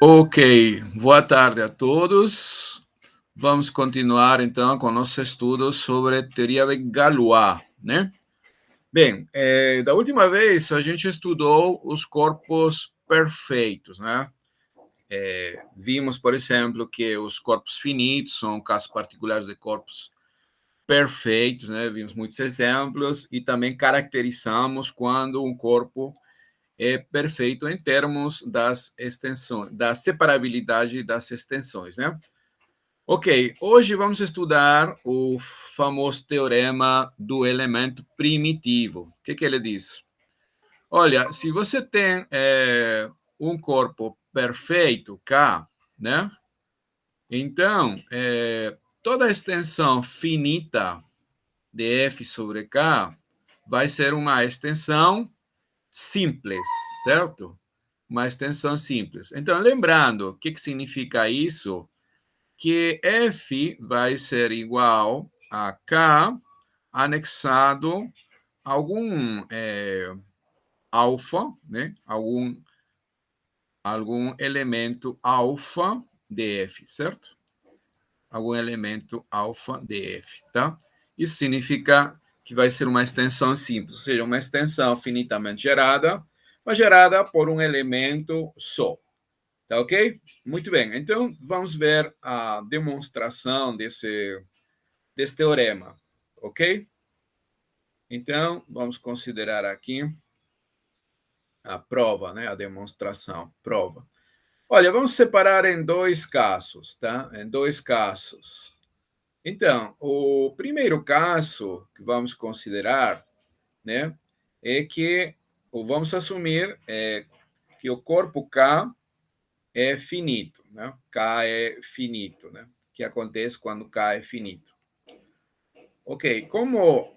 Ok, boa tarde a todos. Vamos continuar então com nosso estudo sobre teoria de Galois, né? Bem, da última vez a gente estudou os corpos perfeitos, né? Vimos, por exemplo, que os corpos finitos são casos particulares de corpos perfeitos, né? Vimos muitos exemplos e também caracterizamos quando um corpo é perfeito em termos das extensões, da separabilidade das extensões, né? Ok, hoje vamos estudar o famoso teorema do elemento primitivo. O que ele diz? Olha, se você tem um corpo perfeito, K, né? Então, toda a extensão finita de F sobre K vai ser uma extensão simples, certo? Uma extensão simples. Então, lembrando, o que significa isso? Que F vai ser igual a K anexado a algum alfa, né? Algum elemento alfa de F, certo? Algum elemento alfa de F, tá? Isso significa que vai ser uma extensão simples, ou seja, uma extensão finitamente gerada, mas gerada por um elemento só. Tá ok? Muito bem. Então, vamos ver a demonstração desse teorema. Ok? Então, vamos considerar aqui a prova, né? A demonstração, prova. Olha, vamos separar em dois casos, tá? Em dois casos. Então, o primeiro caso que vamos considerar, né? É que, ou vamos assumir que o corpo K é finito, né? K é finito, né? O que acontece quando K é finito. Ok, como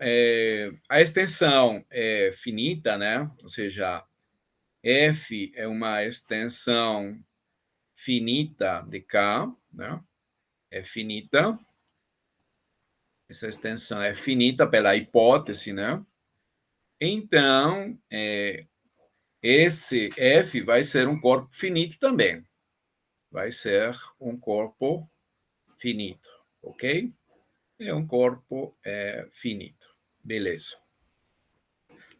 a extensão é finita, né? Ou seja, F é uma extensão finita de K, né? É finita. Essa extensão é finita pela hipótese, né? Então, esse F vai ser um corpo finito também. Vai ser um corpo finito, ok? É um corpo finito. Beleza.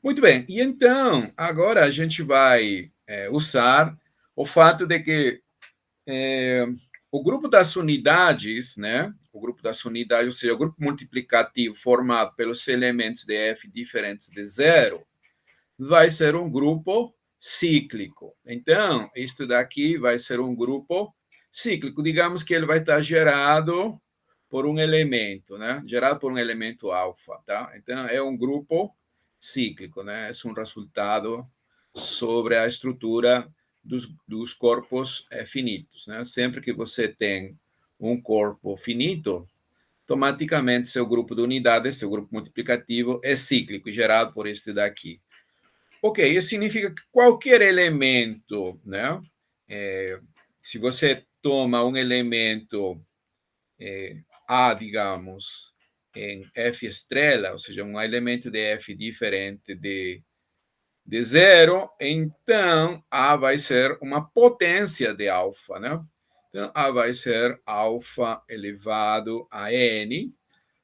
Muito bem. E então, agora a gente vai usar o fato de que o grupo das unidades, né? O grupo das unidades, ou seja, o grupo multiplicativo formado pelos elementos de F diferentes de zero, vai ser um grupo cíclico. Então, isto daqui vai ser um grupo cíclico. Digamos que ele vai estar gerado por um elemento, né? Gerado por um elemento alfa, tá? Então, é um grupo cíclico, né? É um resultado sobre a estrutura dos corpos finitos, né? Sempre que você tem um corpo finito, automaticamente seu grupo de unidades, seu grupo multiplicativo é cíclico, gerado por este daqui. Ok, isso significa que qualquer elemento, né? Se você toma um elemento A, digamos, em F estrela, ou seja, um elemento de F diferente de zero, então A vai ser uma potência de alfa, né? Então, A vai ser alfa elevado a N,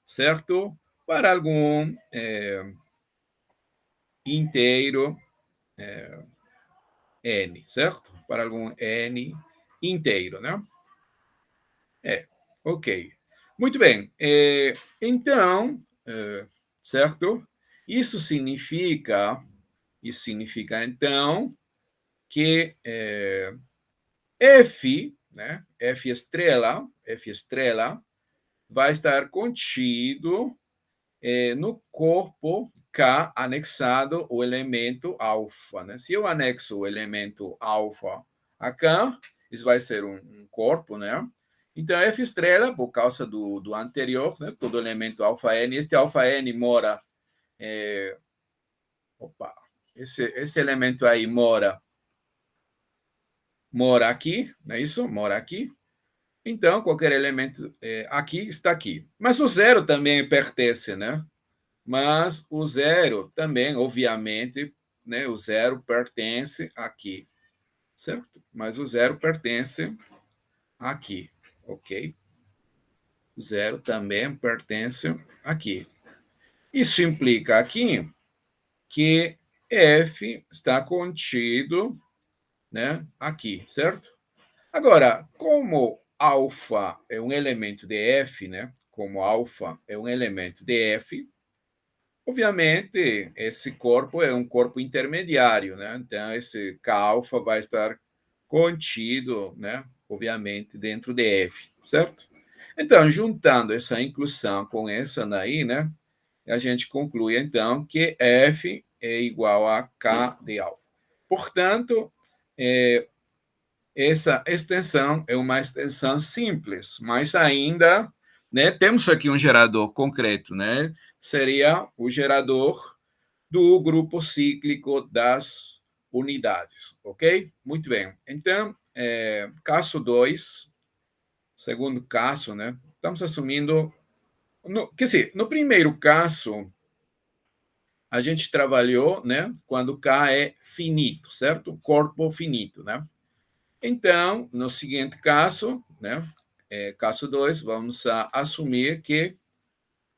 certo? Para algum inteiro N, certo? Para algum N inteiro, né? Ok. Muito bem. Então, certo? Isso significa então que F, né? F estrela vai estar contido no corpo K anexado o elemento alfa, né? Se eu anexo o elemento alfa a K, isso vai ser um corpo, né? Então, F estrela, por causa do anterior, né? Todo elemento alfa N, este alfa N mora... opa, esse elemento aí mora aqui, não é isso? Mora aqui. Então, qualquer elemento aqui está aqui. Mas o zero também pertence, né? Mas o zero também, obviamente, né, o zero pertence aqui, certo? Mas o zero pertence aqui, ok? O zero também pertence aqui. Isso implica aqui que F está contido, né, aqui, certo? Agora, como alfa é um elemento de F, né? Como alfa é um elemento de F, obviamente esse corpo é um corpo intermediário, né? Então esse K alfa vai estar contido, né? Obviamente dentro de F, certo? Então, juntando essa inclusão com essa daí, né? A gente conclui então que F é igual a K de alfa. Portanto, essa extensão é uma extensão simples, mas ainda, né, temos aqui um gerador concreto, né? Seria o gerador do grupo cíclico das unidades, ok? Muito bem. Então, caso 2, segundo caso, né? Estamos assumindo. Quer dizer, no primeiro caso, a gente trabalhou, né? Quando K é finito, certo? Corpo finito, né? Então, no seguinte caso, né, caso 2, vamos assumir que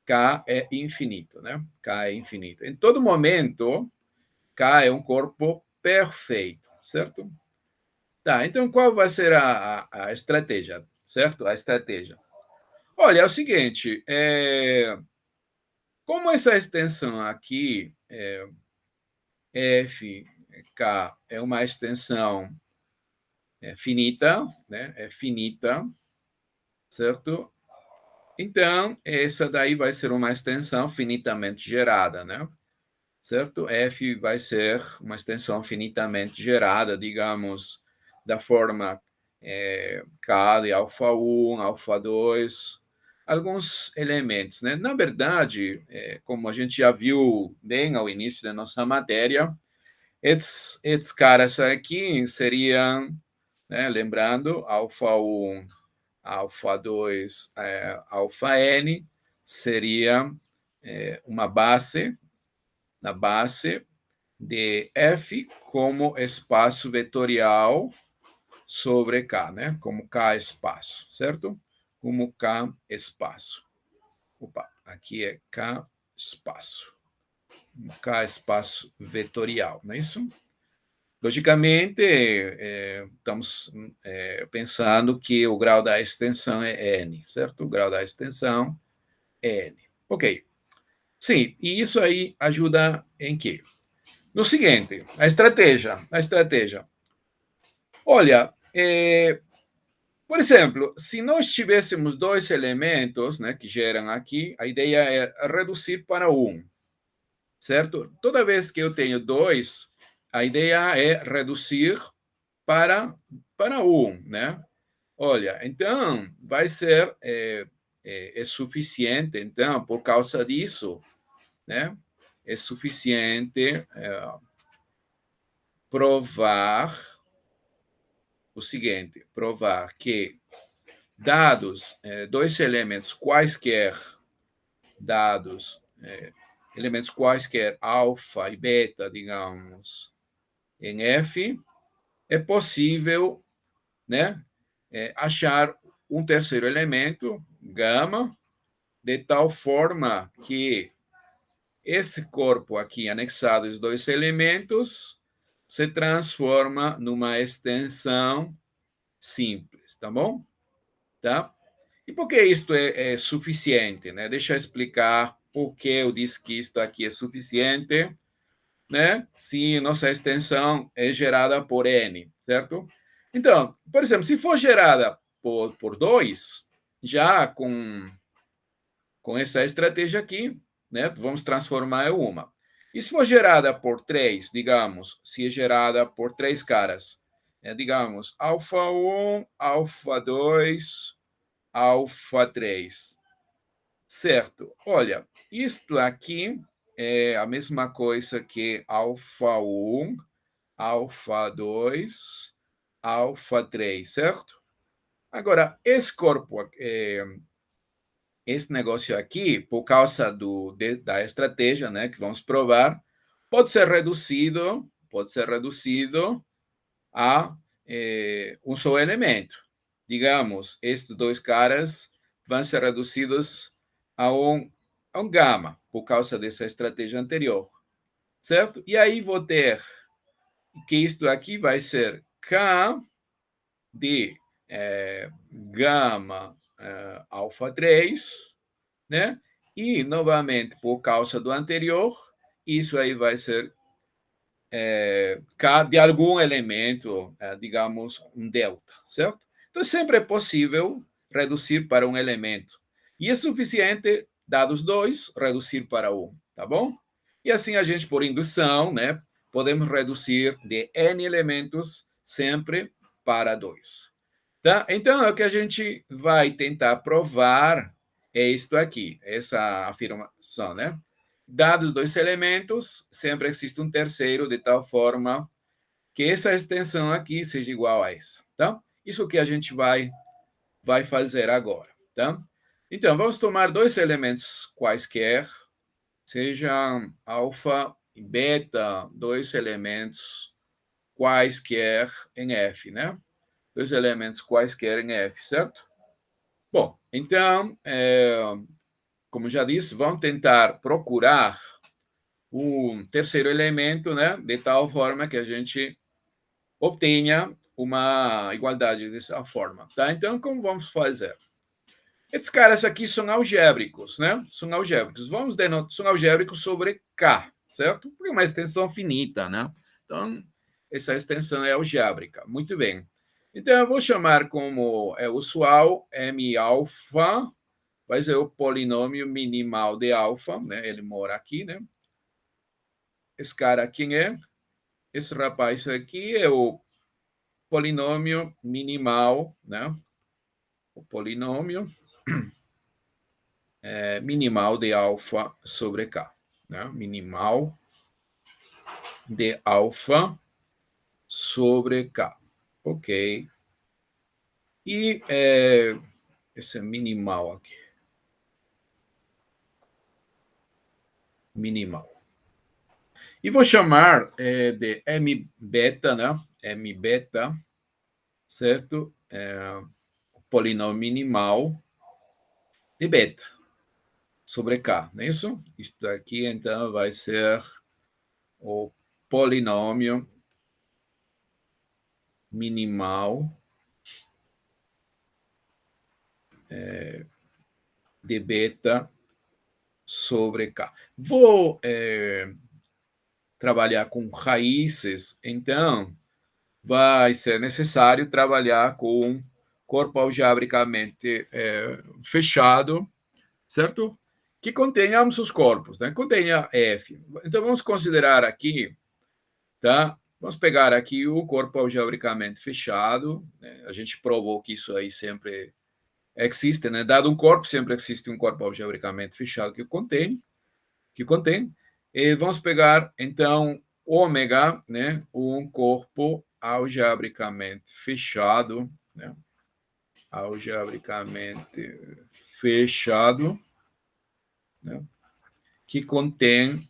K é infinito, né? K é infinito. Em todo momento, K é um corpo perfeito, certo? Tá, então qual vai ser a estratégia, certo? A estratégia. Olha, é o seguinte, como essa extensão aqui, FK, é uma extensão finita, né? É finita, certo? Então, essa daí vai ser uma extensão finitamente gerada, né? Certo? F vai ser uma extensão finitamente gerada, digamos, da forma K de alfa 1, alfa 2, alguns elementos, né? Na verdade, como a gente já viu bem ao início da nossa matéria, esses caras aqui seriam, né, lembrando, alfa 1, alfa 2, alfa n, seria uma base, na base de F como espaço vetorial sobre K, né? Como K espaço, certo? Como K espaço. Opa, aqui é K espaço. K espaço vetorial, não é isso? Logicamente, estamos pensando que o grau da extensão é N, certo? O grau da extensão é N. Ok. Sim, e isso aí ajuda em quê? No seguinte, a estratégia. A estratégia. Olha, por exemplo, se nós tivéssemos dois elementos, né, que geram aqui, a ideia é reduzir para um, certo? Toda vez que eu tenho dois, a ideia é reduzir para, para um, né? Olha, então vai ser suficiente, então, por causa disso, né? É suficiente provar o seguinte: provar que dados, dois elementos quaisquer, dados, elementos quaisquer, alfa e beta, digamos, em F, é possível, né, achar um terceiro elemento, gama, de tal forma que esse corpo aqui anexado aos dois elementos se transforma numa extensão simples, tá bom? Tá? E por que isto é suficiente? Né? Deixa eu explicar por que eu disse que isto aqui é suficiente, né? Se nossa extensão é gerada por n, certo? Então, por exemplo, se for gerada por 2, já com essa estratégia aqui, né? Vamos transformar em uma. E se for gerada por 3, digamos, se é gerada por 3 caras, digamos, alfa 1, alfa 2, alfa 3. Certo. Olha, isto aqui é a mesma coisa que alfa 1, alfa 2, alfa 3, certo? Agora, esse corpo, esse negócio aqui, por causa da estratégia, né, que vamos provar, pode ser reduzido a um só elemento. Digamos, estes dois caras vão ser reduzidos a um gama, por causa dessa estratégia anterior, certo? E aí vou ter que isto aqui vai ser K de gama alfa 3, né? E, novamente, por causa do anterior, isso aí vai ser K de algum elemento, digamos, um delta, certo? Então, sempre é possível reduzir para um elemento. E é suficiente, dados dois, reduzir para um, tá bom? E assim a gente, por indução, né, podemos reduzir de N elementos sempre para dois. Tá? Então, o que a gente vai tentar provar é isto aqui, essa afirmação, né? Dados dois elementos, sempre existe um terceiro, de tal forma que essa extensão aqui seja igual a essa, tá? Isso que a gente vai fazer agora, tá? Então, vamos tomar dois elementos quaisquer, sejam alfa e beta, dois elementos quaisquer em F, né? Dois elementos quaisquer em F, certo? Bom, então, como já disse, vamos tentar procurar um terceiro elemento, né, de tal forma que a gente obtenha uma igualdade dessa forma, tá? Então, como vamos fazer? Esses caras aqui são algébricos, né? São algébricos. Vamos denotar, são algébricos sobre K, certo? Porque é uma extensão finita, né? Então, essa extensão é algébrica. Muito bem. Então, eu vou chamar como é usual M alfa, vai ser o polinômio minimal de alfa, né? Ele mora aqui, né? Esse cara aqui é? Esse rapaz aqui é o polinômio minimal, né? O polinômio minimal de alfa sobre K, né? Minimal de alfa sobre K. Ok. E esse é minimal aqui. Minimal. E vou chamar de M beta, né? M beta, certo? Polinômio minimal de beta sobre K, não é isso? Isto aqui, então, vai ser o polinômio minimal de beta sobre K. Vou trabalhar com raízes, então vai ser necessário trabalhar com corpo algebricamente fechado, certo? Que contenha ambos os corpos, né? Contenha F. Então, vamos considerar aqui, tá? Vamos pegar aqui o corpo algebricamente fechado, né? A gente provou que isso aí sempre existe, né? Dado um corpo, sempre existe um corpo algebricamente fechado que contém. E vamos pegar, então, ômega, né? Um corpo algebricamente fechado, né? Algebricamente fechado, né? Que contém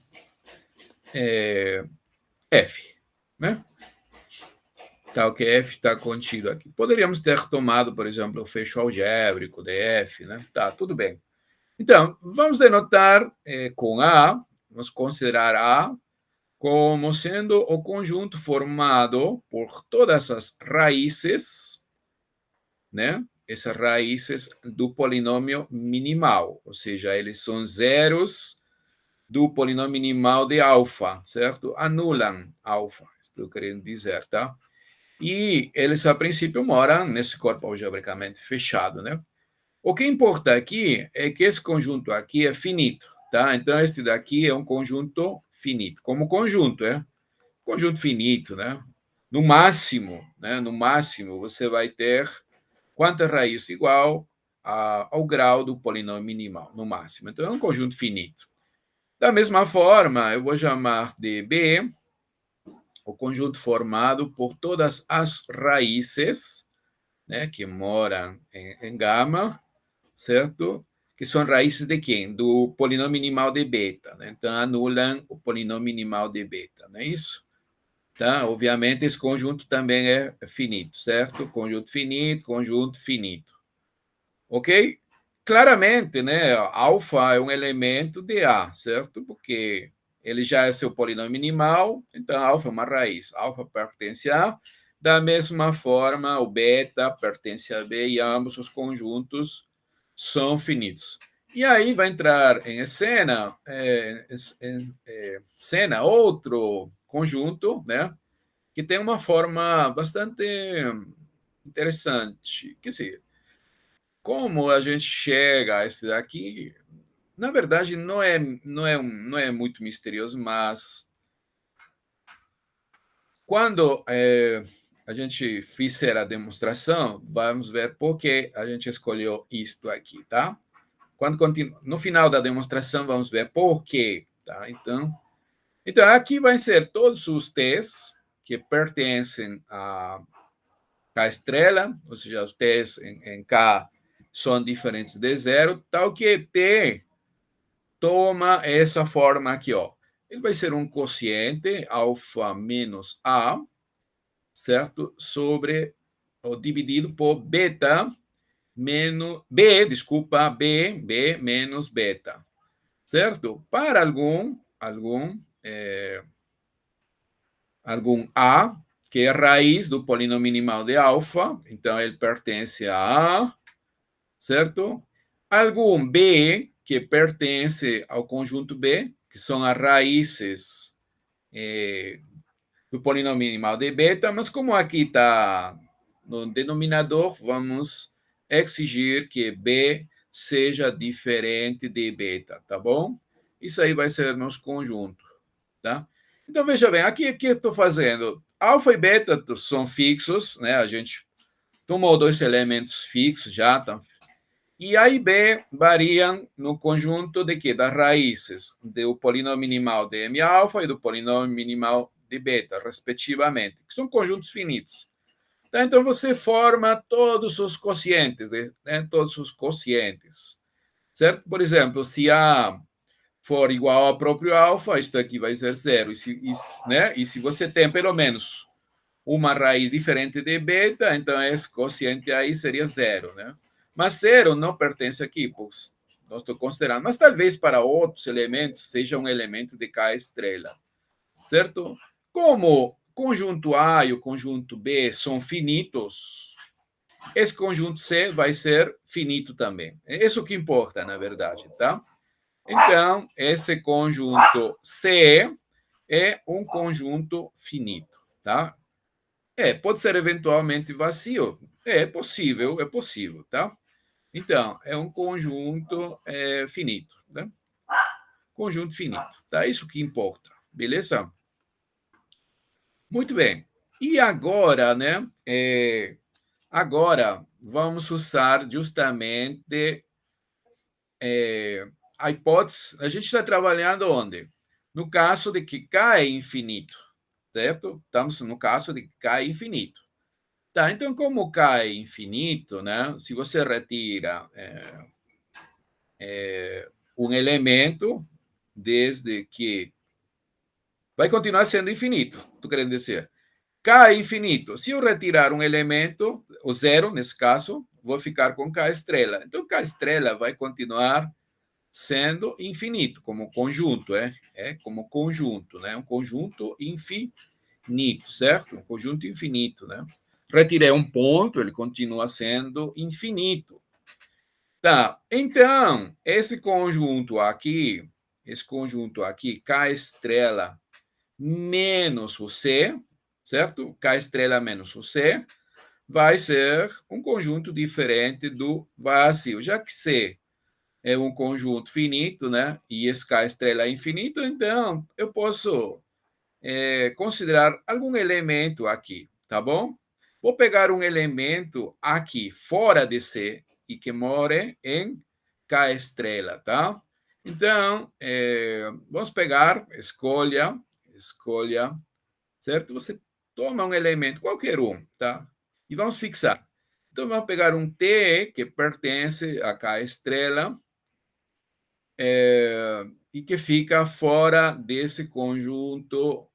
F, né? Tá, o que F está contido aqui. Poderíamos ter tomado, por exemplo, o fecho algébrico de F, né? Tá, tudo bem. Então, vamos denotar com A, vamos considerar A como sendo o conjunto formado por todas as raízes, né? Essas raízes do polinômio minimal, ou seja, eles são zeros do polinômio minimal de alfa, certo? Anulam alfa, estou querendo dizer, tá? E eles, a princípio, moram nesse corpo algebricamente fechado, né? O que importa aqui é que esse conjunto aqui é finito, tá? Então, este daqui é um conjunto finito. Como conjunto, conjunto finito, né? No máximo, né? No máximo, você vai ter quanta raiz igual ao grau do polinômio minimal, no máximo. Então, é um conjunto finito. Da mesma forma, eu vou chamar de B o conjunto formado por todas as raízes, né, que moram em gama, certo? Que são raízes de quem? Do polinômio minimal de beta. Né? Então, anulam o polinômio minimal de beta, não é isso? Tá? Obviamente, esse conjunto também é finito, certo? Conjunto finito. Ok? Claramente, né, alfa é um elemento de A, certo? Porque ele já é seu polinômio minimal, então alfa é uma raiz. Alfa pertence a A. Da mesma forma, o beta pertence a B e ambos os conjuntos são finitos. E aí vai entrar em cena, outro conjunto, né, que tem uma forma bastante interessante. Quer dizer, como a gente chega a esse daqui, na verdade, não é muito misterioso, mas quando a gente fizer a demonstração, vamos ver por que a gente escolheu isto aqui, tá? No final da demonstração, vamos ver por quê, tá? Então, aqui vai ser todos os T's que pertencem a K estrela, ou seja, os T's em K são diferentes de zero, tal que T toma essa forma aqui, ó. Ele vai ser um quociente, alfa menos A, certo? Sobre, ou dividido por beta menos, B, desculpa, B menos beta, certo? Para algum A, que é raiz do polinômio minimal de alfa, então ele pertence a A, certo? Algum B, que pertence ao conjunto B, que são as raízes do polinômio minimal de beta, mas como aqui está no denominador, vamos exigir que B seja diferente de beta, tá bom? Isso aí vai ser nosso conjunto, tá? Então, veja bem, aqui eu estou fazendo. Alfa e beta são fixos, né? A gente tomou dois elementos fixos já, tá? E A e B variam no conjunto de quê? Das raízes do polinômio minimal de M alfa e do polinômio minimal de beta, respectivamente, que são conjuntos finitos. Tá? Então, você forma todos os quocientes, né? Todos os quocientes, certo? Por exemplo, se A for igual ao próprio alfa, isso aqui vai ser zero. Né? E se você tem pelo menos uma raiz diferente de beta, então esse quociente aí seria zero, né? Mas zero não pertence aqui, pois não estou considerando. Mas talvez para outros elementos seja um elemento de K estrela, certo? Como o conjunto A e o conjunto B são finitos, esse conjunto C vai ser finito também. É isso que importa, na verdade, tá? Então, esse conjunto C é um conjunto finito, tá? Pode ser eventualmente vazio. É possível, tá? Então, é um conjunto finito, né? Conjunto finito, tá? Isso que importa, beleza? Muito bem. E agora, né? Agora vamos usar justamente a hipótese. A gente está trabalhando onde? No caso de que K é infinito, certo? Estamos no caso de que K é infinito. Tá, então, como K é infinito, né? Se você retira um elemento, desde que vai continuar sendo infinito, estou querendo dizer. K é infinito. Se eu retirar um elemento, o zero, nesse caso, vou ficar com K estrela. Então, K estrela vai continuar sendo infinito, como conjunto, como conjunto, né? Um conjunto infinito, certo? Um conjunto infinito, né? Retirei um ponto, ele continua sendo infinito. Tá, então, esse conjunto aqui, K estrela menos o C, certo? K estrela menos o C, vai ser um conjunto diferente do vazio, já que C é um conjunto finito, né? E esse K estrela é infinito, então eu posso considerar algum elemento aqui, tá bom? Vou pegar um elemento aqui fora de C e que more em K estrela, tá? Então, vamos pegar, escolha, certo? Você toma um elemento, qualquer um, tá? E vamos fixar. Então, vamos pegar um T que pertence a K estrela e que fica fora desse conjunto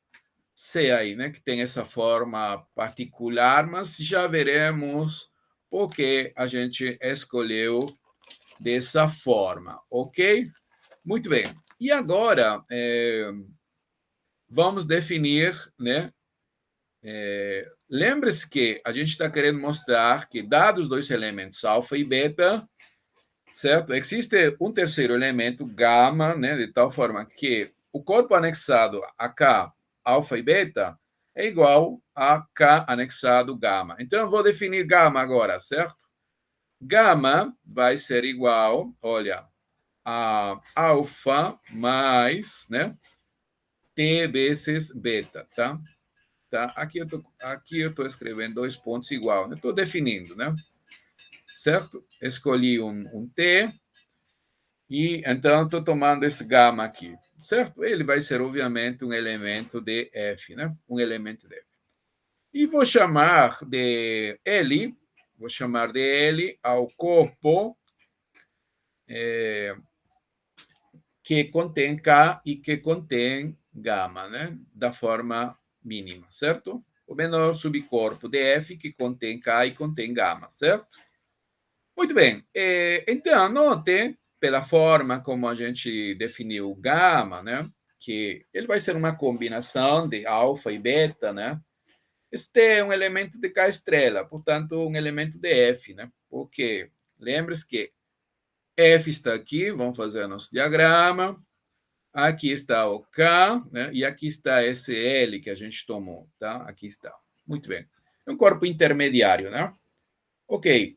C aí, né, que tem essa forma particular, mas já veremos por que a gente escolheu dessa forma, ok? Muito bem. E agora, vamos definir, né? Lembre-se que a gente está querendo mostrar que, dados dois elementos, alfa e beta, certo? Existe um terceiro elemento, gama, né? De tal forma que o corpo anexado a K, alfa e beta, é igual a K anexado gama. Então, eu vou definir gama agora, certo? Gama vai ser igual, olha, a alfa mais, né? T vezes beta, tá? Tá? Aqui eu tô escrevendo dois pontos igual, né? Estou definindo, né? Certo? Escolhi um T e então estou tomando esse gama aqui, certo? Ele vai ser, obviamente, um elemento de F, né? Um elemento de F. E vou chamar de L ao corpo que contém K e que contém gama, né? Da forma mínima, certo? O menor subcorpo de F que contém K e contém gama, certo? Muito bem. Então, note, pela forma como a gente definiu gama, né? Que ele vai ser uma combinação de alfa e beta, né? Este é um elemento de K estrela, portanto, um elemento de F, né? Porque lembre-se que F está aqui, vamos fazer nosso diagrama. Aqui está o K, né? E aqui está esse L que a gente tomou, tá? Aqui está. Muito bem. É um corpo intermediário, né? Ok.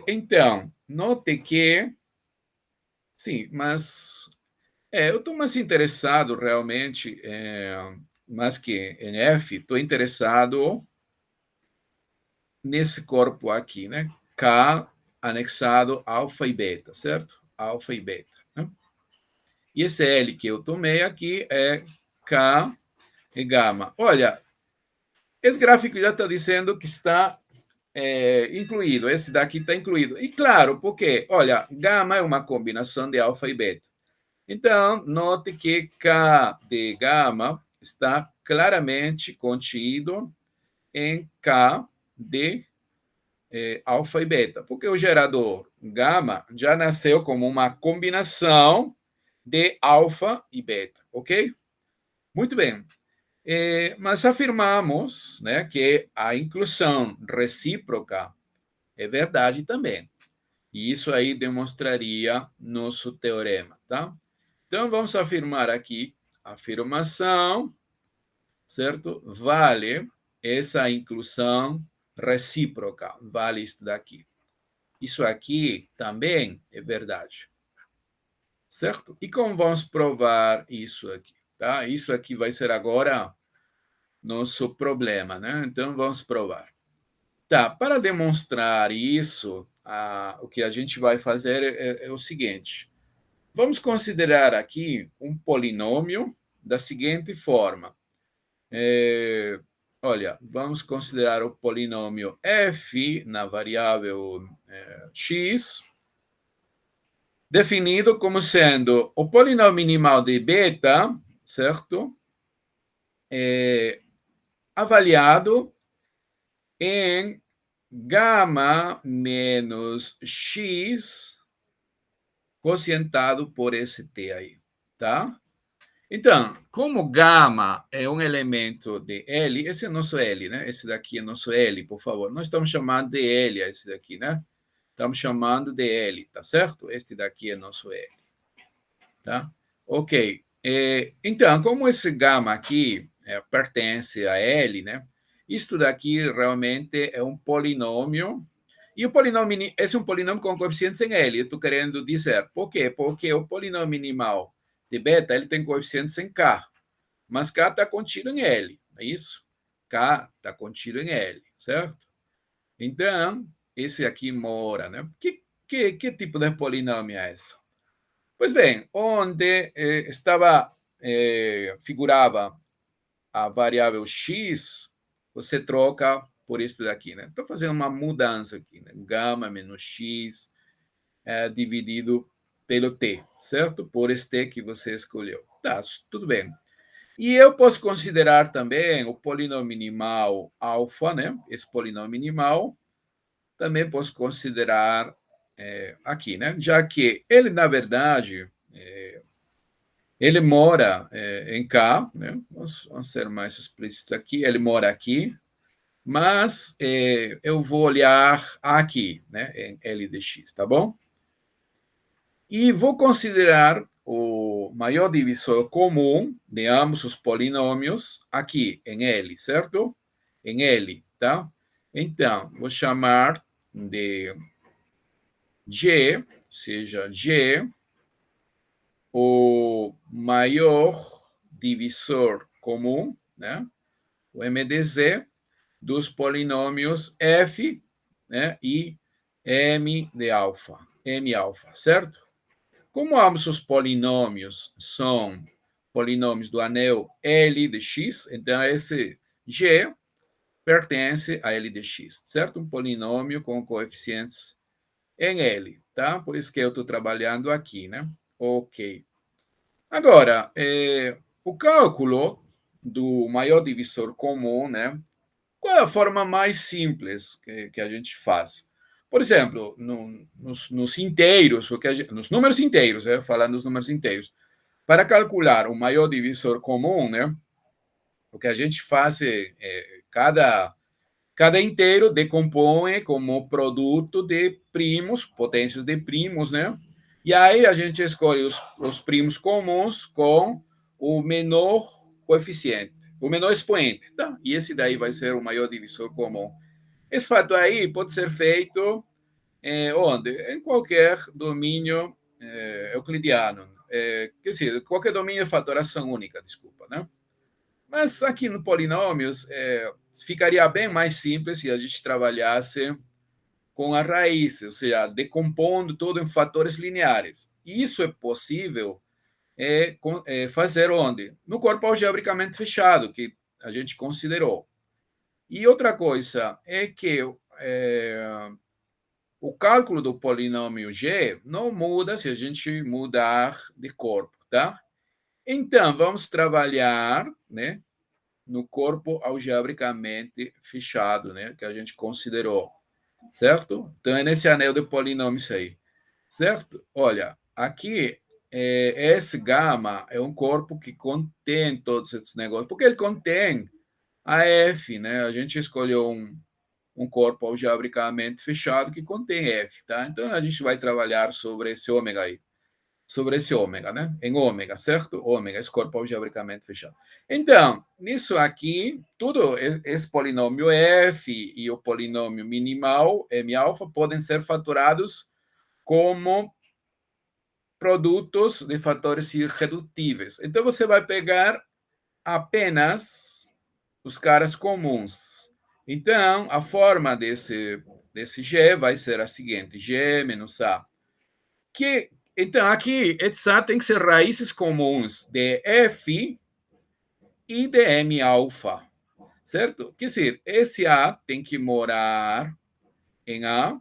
Então, note que, sim, mas eu estou mais interessado realmente, mais que em F, estou interessado nesse corpo aqui, né? K anexado alfa e beta, certo? Alfa e beta. Né? E esse L que eu tomei aqui é K e gama. Olha, esse gráfico já está dizendo que está incluído, esse daqui está incluído. E claro, porque, olha, gama é uma combinação de alfa e beta. Então, note que K de gama está claramente contido em K de alfa e beta, porque o gerador gama já nasceu como uma combinação de alfa e beta, ok? Muito bem. Mas afirmamos, né, que a inclusão recíproca é verdade também. E isso aí demonstraria nosso teorema, tá? Então, vamos afirmar aqui, afirmação, certo? Vale essa inclusão recíproca, vale isso daqui. Isso aqui também é verdade, certo? E como vamos provar isso aqui, tá? Isso aqui vai ser agora nosso problema, né? Então, vamos provar. Tá, para demonstrar isso, o que a gente vai fazer é o seguinte. Vamos considerar aqui um polinômio da seguinte forma. Olha, vamos considerar o polinômio f na variável x, definido como sendo o polinômio minimal de beta, certo? Avaliado em gama menos x quocientado por esse t aí, tá? Então, como gama é um elemento de L, esse é nosso L, né? Esse daqui é nosso L, por favor. Nós estamos chamando de L esse daqui, né? Estamos chamando de L, tá certo? Este daqui é nosso L, tá? Ok. Então, como esse gama aqui pertence a L, né? Isto daqui realmente é um polinômio. E o polinômio, esse é um polinômio com coeficientes em L, eu estou querendo dizer. Por quê? Porque o polinômio minimal de beta ele tem coeficientes em K, mas K está contido em L, é isso? K está contido em L, certo? Então, esse aqui mora, né? Que tipo de polinômio é esse? Pois bem, onde figurava a variável x, você troca por isso daqui, né? Estou fazendo uma mudança aqui, né? Gama menos x dividido pelo t, certo? Por este que você escolheu. Tá, tudo bem. E eu posso considerar também o polinômio minimal alfa, né? Esse polinômio minimal, também posso considerar aqui, né? Já que ele, na verdade, ele mora em K, né? Vamos ser mais explícitos aqui. Ele mora aqui, mas eu vou olhar aqui, né? Em L de x, tá bom? E vou considerar o maior divisor comum de ambos os polinômios aqui em L, certo? Em L, tá? Então, vou chamar de G, seja G, o maior divisor comum, né? O MDZ dos polinômios F, né? E M de alfa, M alfa, certo? Como ambos os polinômios são polinômios do anel L de x, então esse G pertence a L de x, certo? Um polinômio com coeficientes em L, tá? Por isso que eu estou trabalhando aqui, né? Ok. Agora, o cálculo do maior divisor comum, né? Qual é a forma mais simples que a gente faz? Por exemplo, nos inteiros, nos números inteiros, falando dos números inteiros, para calcular o maior divisor comum, né? O que a gente faz cada inteiro decompõe como produto de primos, potências de primos, né? E aí a gente escolhe os primos comuns com o menor coeficiente, o menor expoente, tá? E esse daí vai ser o maior divisor comum. Esse fato aí pode ser feito onde? Em qualquer domínio euclidiano. Quer dizer, qualquer domínio de fatoração única, desculpa, né? Mas aqui no polinômios, ficaria bem mais simples se a gente trabalhasse com a raiz, ou seja, decompondo tudo em fatores lineares. Isso é possível fazer onde? No corpo algebricamente fechado, que a gente considerou. E outra coisa é que o cálculo do polinômio G não muda se a gente mudar de corpo, tá? Então, vamos trabalhar, né, no corpo algebricamente fechado, né, que a gente considerou, certo? Então, é nesse anel de polinômios aí, certo? Olha, aqui, esse gama é um corpo que contém todos esses negócios, porque ele contém a F, né? A gente escolheu um corpo algebricamente fechado que contém F, tá? Então, a gente vai trabalhar sobre esse ômega aí, sobre esse ômega, né? Em ômega, certo? Ômega, esse corpo algebricamente fechado. Então, nisso aqui, tudo esse polinômio F e o polinômio minimal, M alfa, podem ser faturados como produtos de fatores irredutíveis. Então, você vai pegar apenas os caras comuns. Então, a forma desse G vai ser a seguinte: G menos A. Então, aqui, essa tem que ser raízes comuns de F e de M alfa, certo? Quer dizer, esse A tem que morar em A,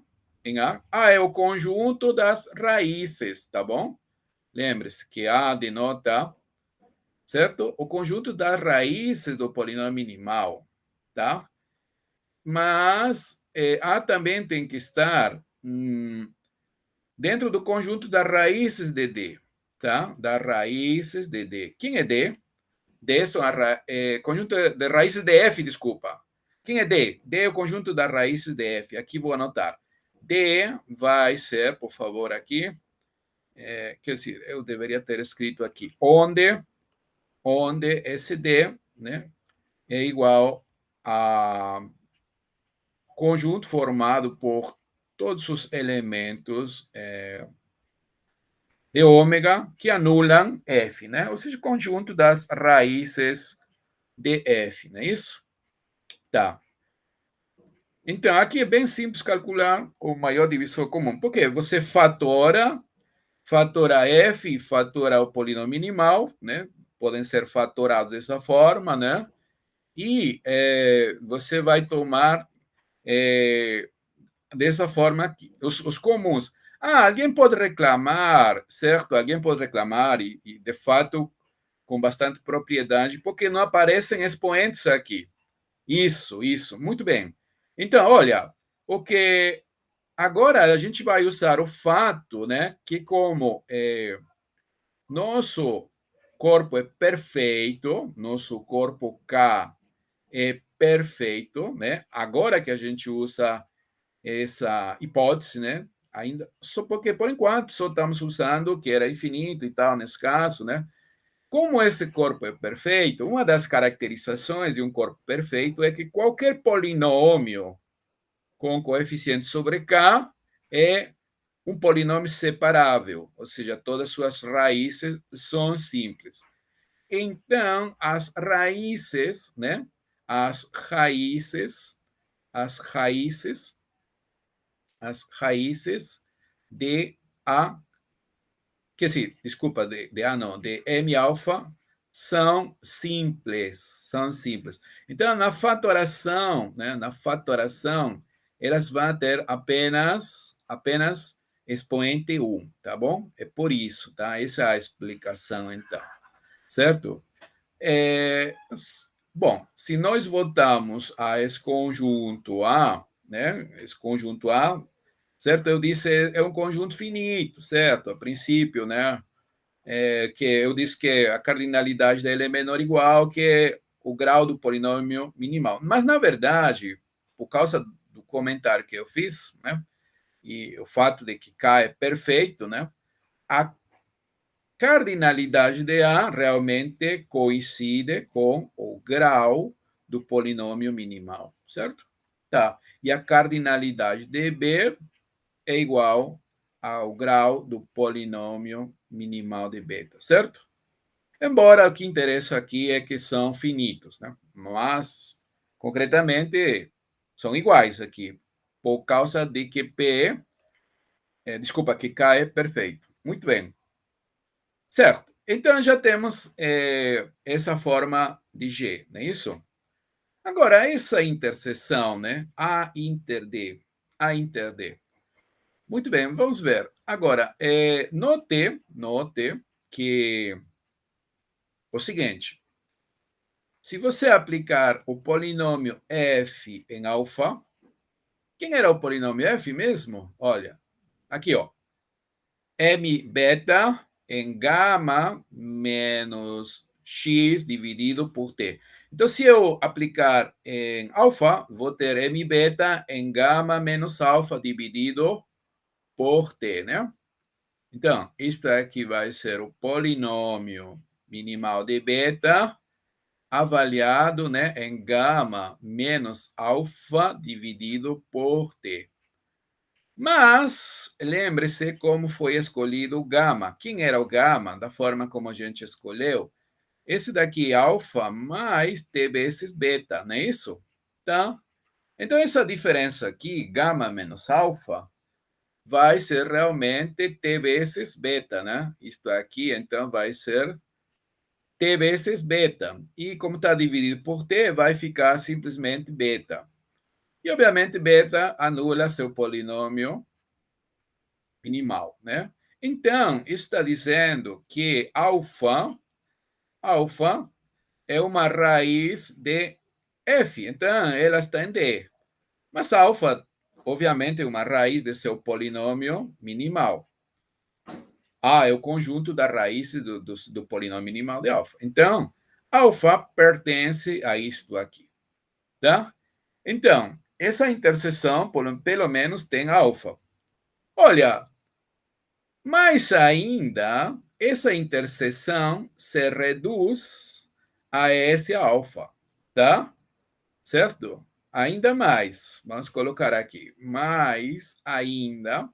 A é o conjunto das raízes, tá bom? Lembre-se que A denota, certo? O conjunto das raízes do polinômio minimal, tá? Mas A também tem que estar dentro do conjunto das raízes de D, tá? Das raízes de D. Quem é D? D são conjunto de raízes de F, desculpa. Quem é D? D é o conjunto das raízes de F. Aqui vou anotar. D vai ser, por favor, aqui, quer dizer, eu deveria ter escrito aqui, onde esse D, né, é igual a conjunto formado por todos os elementos de ômega que anulam F, né? Ou seja, conjunto das raízes de F, não é isso? Tá. Então, aqui é bem simples calcular o maior divisor comum, porque você fatora F e fatora o polinômio minimal, né? Podem ser fatorados dessa forma, né? E você vai tomar dessa forma aqui, os comuns. Alguém pode reclamar, certo? Alguém pode reclamar e de fato com bastante propriedade, porque não aparecem expoentes aqui. Isso, muito bem. Então, olha, o que agora a gente vai usar o fato, né, que como nosso corpo é perfeito, nosso corpo K é perfeito, né? Agora que a gente usa essa hipótese, né? Ainda só porque por enquanto só estamos usando que era infinito e tal nesse caso, né? Como esse corpo é perfeito, uma das caracterizações de um corpo perfeito é que qualquer polinômio com coeficiente sobre k é um polinômio separável, ou seja, todas suas raízes são simples. Então, as raízes, né? As raízes de A, que sim, desculpa, de A não, de M alfa são simples. Então, na fatoração, né, elas vão ter apenas expoente 1, tá bom? É por isso, tá? Essa é a explicação, então, certo? Bom, se nós voltamos a esse conjunto A, né? Esse conjunto A, certo? Eu disse é um conjunto finito, certo? A princípio, né? Que eu disse que a cardinalidade dele é menor ou igual que o grau do polinômio minimal. Mas, na verdade, por causa do comentário que eu fiz, né? E o fato de que K é perfeito, né? A cardinalidade de A realmente coincide com o grau do polinômio minimal, certo? Tá. E a cardinalidade de B é igual ao grau do polinômio minimal de beta, certo? Embora o que interessa aqui é que são finitos, né? Mas, concretamente, são iguais aqui, por causa de que que K é perfeito. Muito bem. Certo. Então, já temos essa forma de G, não é isso? Agora, essa interseção, né? A inter D. A inter D. Muito bem, vamos ver. Agora, note que o seguinte, se você aplicar o polinômio f em alfa, quem era o polinômio f mesmo? Olha, aqui, ó. M beta em gama menos x dividido por t. Então, se eu aplicar em alfa, vou ter m beta em gama menos alfa dividido por t, né? Então, isto aqui vai ser o polinômio minimal de beta avaliado, né, em gama menos alfa dividido por t. Mas, lembre-se como foi escolhido o gama. Quem era o gama? Da forma como a gente escolheu. Esse daqui é alfa mais t vezes beta, não é isso? Tá? Então, essa diferença aqui, gama menos alfa, vai ser realmente t vezes beta, né? Isto aqui, então, vai ser t vezes beta. E como está dividido por t, vai ficar simplesmente beta. E, obviamente, beta anula seu polinômio minimal, né? Então, está dizendo que alfa é uma raiz de f. Então, ela está em D. Mas alfa, obviamente, é uma raiz de seu polinômio minimal. A é o conjunto da raiz do polinômio minimal de alfa. Então, alfa pertence a isto aqui, tá? Então, essa interseção, pelo menos, tem alfa. Olha, mais ainda, essa interseção se reduz a S alfa, tá? Certo? Ainda mais, vamos colocar aqui, mais ainda,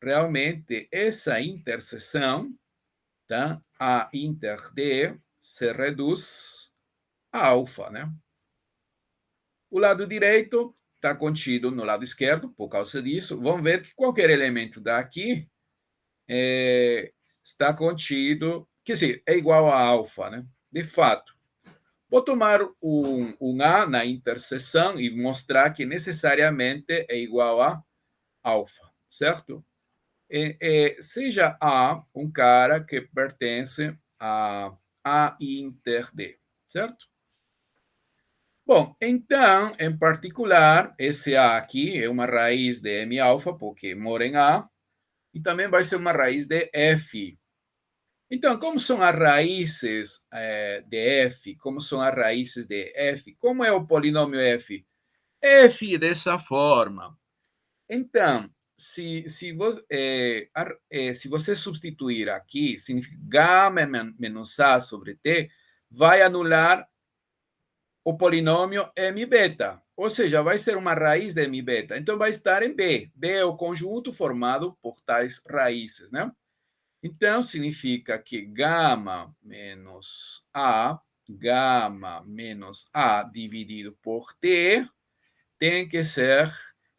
realmente, essa interseção, tá? A inter D se reduz a alfa, né? O lado direito está contido no lado esquerdo, por causa disso. Vamos ver que qualquer elemento daqui está contido, quer dizer, é igual a alfa, né? De fato. Vou tomar um A na interseção e mostrar que necessariamente é igual a alfa, certo? Seja A um cara que pertence A inter D, certo? Bom, então, em particular, esse A aqui é uma raiz de M alfa, porque mora em A, e também vai ser uma raiz de F. Então, como são as raízes de F? Como são as raízes de F? Como é o polinômio F? F dessa forma. Então, se você substituir aqui, significa gama menos A sobre T, vai anular o polinômio M beta. Ou seja, vai ser uma raiz de M beta. Então, vai estar em B. B é o conjunto formado por tais raízes, né? Então, significa que gama menos A dividido por T tem que ser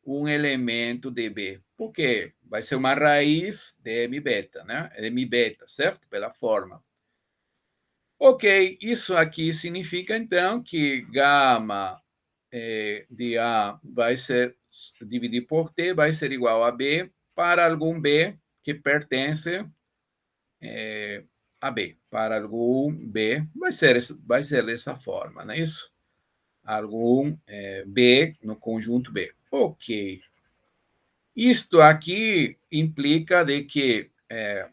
um elemento de B. Por quê? Vai ser uma raiz de M beta, né? M beta, certo? Pela forma. Ok, isso aqui significa, então, que gama de A vai ser dividido por T, vai ser igual a B para algum B que pertence a B. Para algum B, vai ser dessa forma, não é isso? Algum B no conjunto B. Ok. Isto aqui implica de que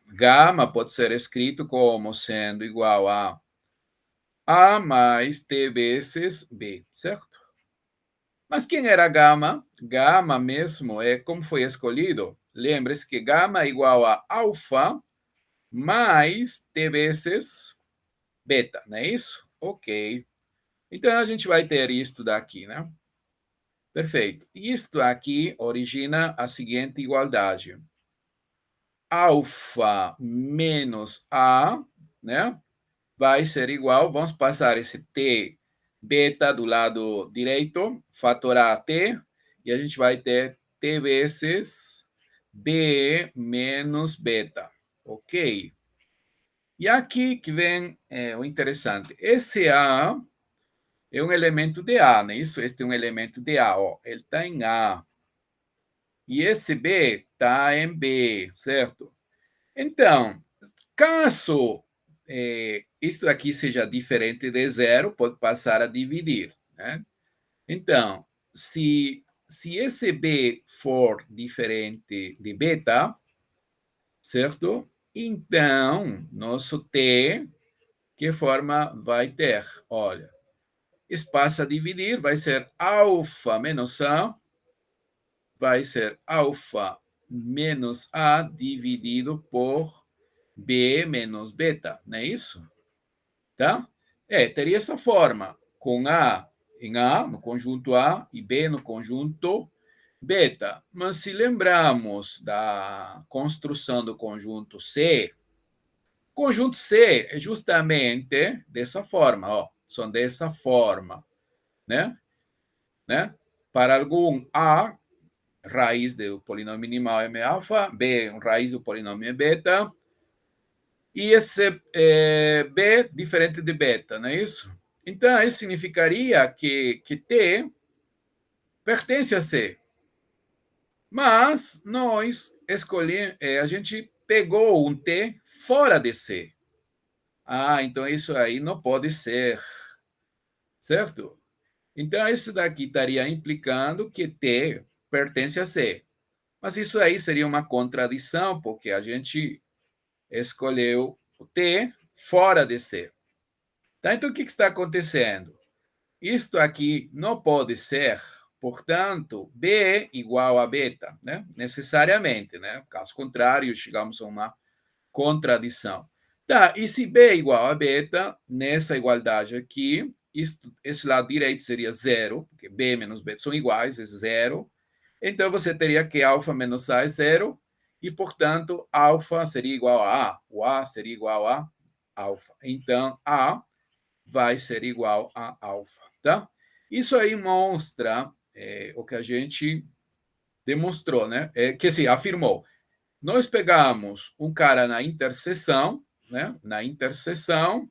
gama pode ser escrito como sendo igual a mais T vezes B, certo? Mas quem era gama? Gama mesmo é como foi escolhido. Lembre-se que gama é igual a alfa mais T vezes beta, não é isso? Ok. Então, a gente vai ter isto daqui, né? Perfeito. Isto aqui origina a seguinte igualdade. Alfa menos A, né? Vai ser igual, vamos passar esse T beta do lado direito, fatorar T, e a gente vai ter T vezes B menos beta, ok? E aqui que vem o interessante. Esse A é um elemento de A, não é isso? Este é um elemento de A, ó. Ele está em A. E esse B está em B, certo? Então, caso isto aqui seja diferente de zero, pode passar a dividir, né? Então, se esse B for diferente de beta, certo? Então, nosso T, que forma vai ter? Olha, espaço a dividir vai ser alfa menos A, vai ser alfa menos A dividido por B menos beta, não é isso? Tá? Teria essa forma, com A em A, no conjunto A, e B no conjunto beta. Mas se lembrarmos da construção do conjunto C é justamente dessa forma, ó, são dessa forma, né? Né? Para algum A, raiz do polinômio minimal M alfa, B, raiz do polinômio M beta, e esse B diferente de beta, não é isso? Então, isso significaria que T pertence a C. Mas nós escolhemos, a gente pegou um T fora de C. Ah, então isso aí não pode ser, certo? Então, isso daqui estaria implicando que T pertence a C. Mas isso aí seria uma contradição, porque a gente escolheu o T fora de C. Tá? Então, o que está acontecendo? Isto aqui não pode ser, portanto, B igual a beta, né? Necessariamente, né? Caso contrário, chegamos a uma contradição. Tá, e se B é igual a beta, nessa igualdade aqui, esse lado direito seria zero, porque B menos beta são iguais, é zero. Então, você teria que alfa menos A é zero, e, portanto, alfa seria igual a A. O A seria igual a alfa. Então, A vai ser igual a alfa, tá? Isso aí mostra o que a gente demonstrou, né? Que se afirmou. Nós pegamos um cara na interseção, né? Na interseção,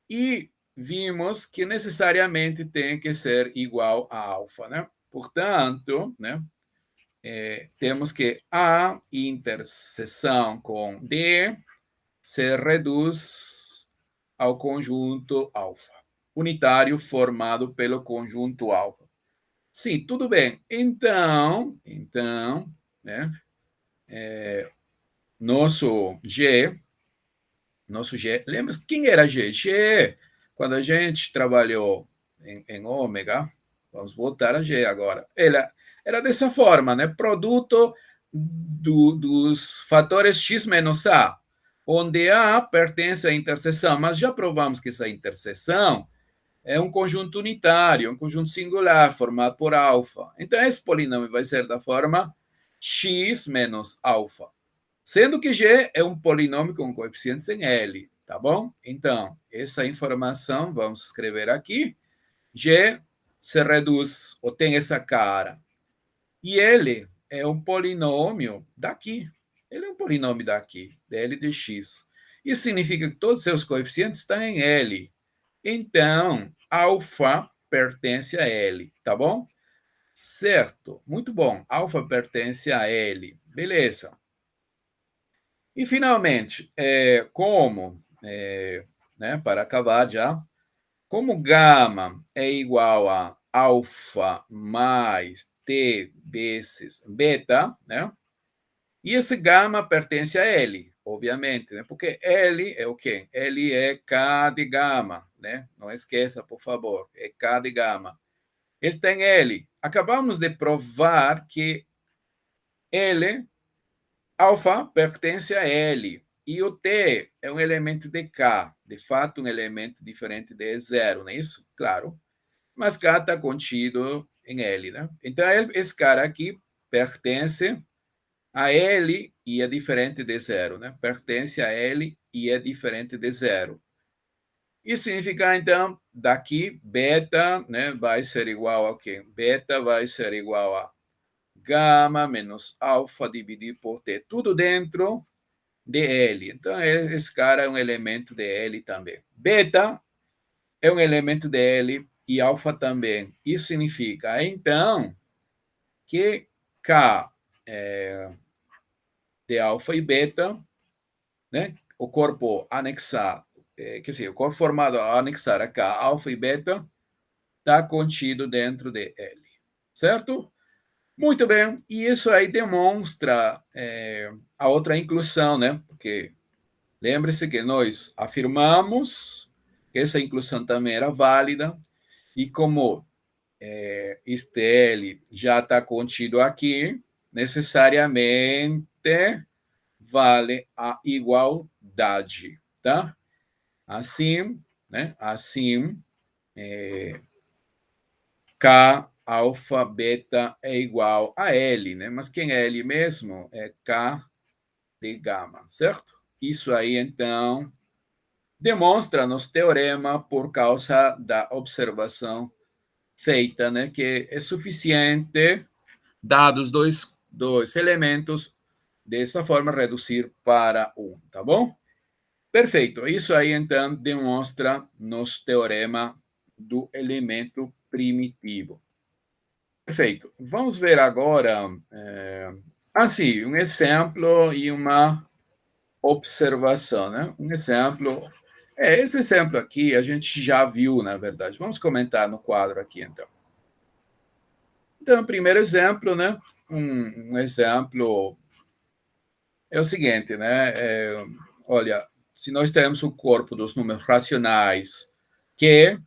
e vimos que necessariamente tem que ser igual a alfa, né? Portanto, né? Temos que A interseção com D se reduz ao conjunto alfa, unitário formado pelo conjunto alfa. Sim, tudo bem. Então, né, nosso G, lembra quem era G? G, quando a gente trabalhou em ômega, vamos voltar a G agora, era dessa forma, né? Produto dos fatores x menos a, onde A pertence à interseção, mas já provamos que essa interseção é um conjunto unitário, um conjunto singular, formado por alfa. Então, esse polinômio vai ser da forma x menos alfa, sendo que G é um polinômio com coeficientes em L, tá bom? Então, essa informação, vamos escrever aqui, G se reduz, ou tem essa cara, e ele é um polinômio daqui. Ele é um polinômio daqui, dl de x. Isso significa que todos os seus coeficientes estão em L. Então, alfa pertence a L, tá bom? Certo, muito bom. Alfa pertence a L. Beleza. E, finalmente, né, para acabar já, como gama é igual a alfa mais t vezes beta, né? E esse gama pertence a L, obviamente, né? Porque L é o quê? L é K de gama, né? Não esqueça, por favor, é K de gama. Ele tem L. Acabamos de provar que L, alfa, pertence a L. E o T é um elemento de K, de fato, um elemento diferente de zero, não é isso? Claro. Mas K está contido em L, né? Então, esse cara aqui pertence a L e é diferente de zero, né? Pertence a L e é diferente de zero. Isso significa, então, daqui, beta, né, vai ser igual a quê? Beta vai ser igual a gama menos alfa dividido por T. Tudo dentro de L. Então, esse cara é um elemento de L também. Beta é um elemento de L e alfa também. Isso significa, então, que K de alfa e beta, né? O corpo anexar, quer dizer, o corpo formado a anexar a K, alfa e beta, está contido dentro de L, certo? Muito bem, e isso aí demonstra a outra inclusão, né? Porque lembre-se que nós afirmamos que essa inclusão também era válida, e como este L já está contido aqui, necessariamente vale a igualdade, tá? Assim, né? Assim, K alfa beta é igual a L, né? Mas quem é L mesmo? É K de gama, certo? Isso aí, então, demonstra nos teorema por causa da observação feita, né? Que é suficiente, dados dois elementos, dessa forma, reduzir para 1, tá bom? Perfeito. Isso aí, então, demonstra nos teorema do elemento primitivo. Perfeito. Vamos ver agora, sim, um exemplo e uma observação, né? Um exemplo. Esse exemplo aqui a gente já viu, na verdade. Vamos comentar no quadro aqui, então. Então, o primeiro exemplo, né? Um exemplo é o seguinte, né? Olha, se nós temos o corpo dos números racionais que,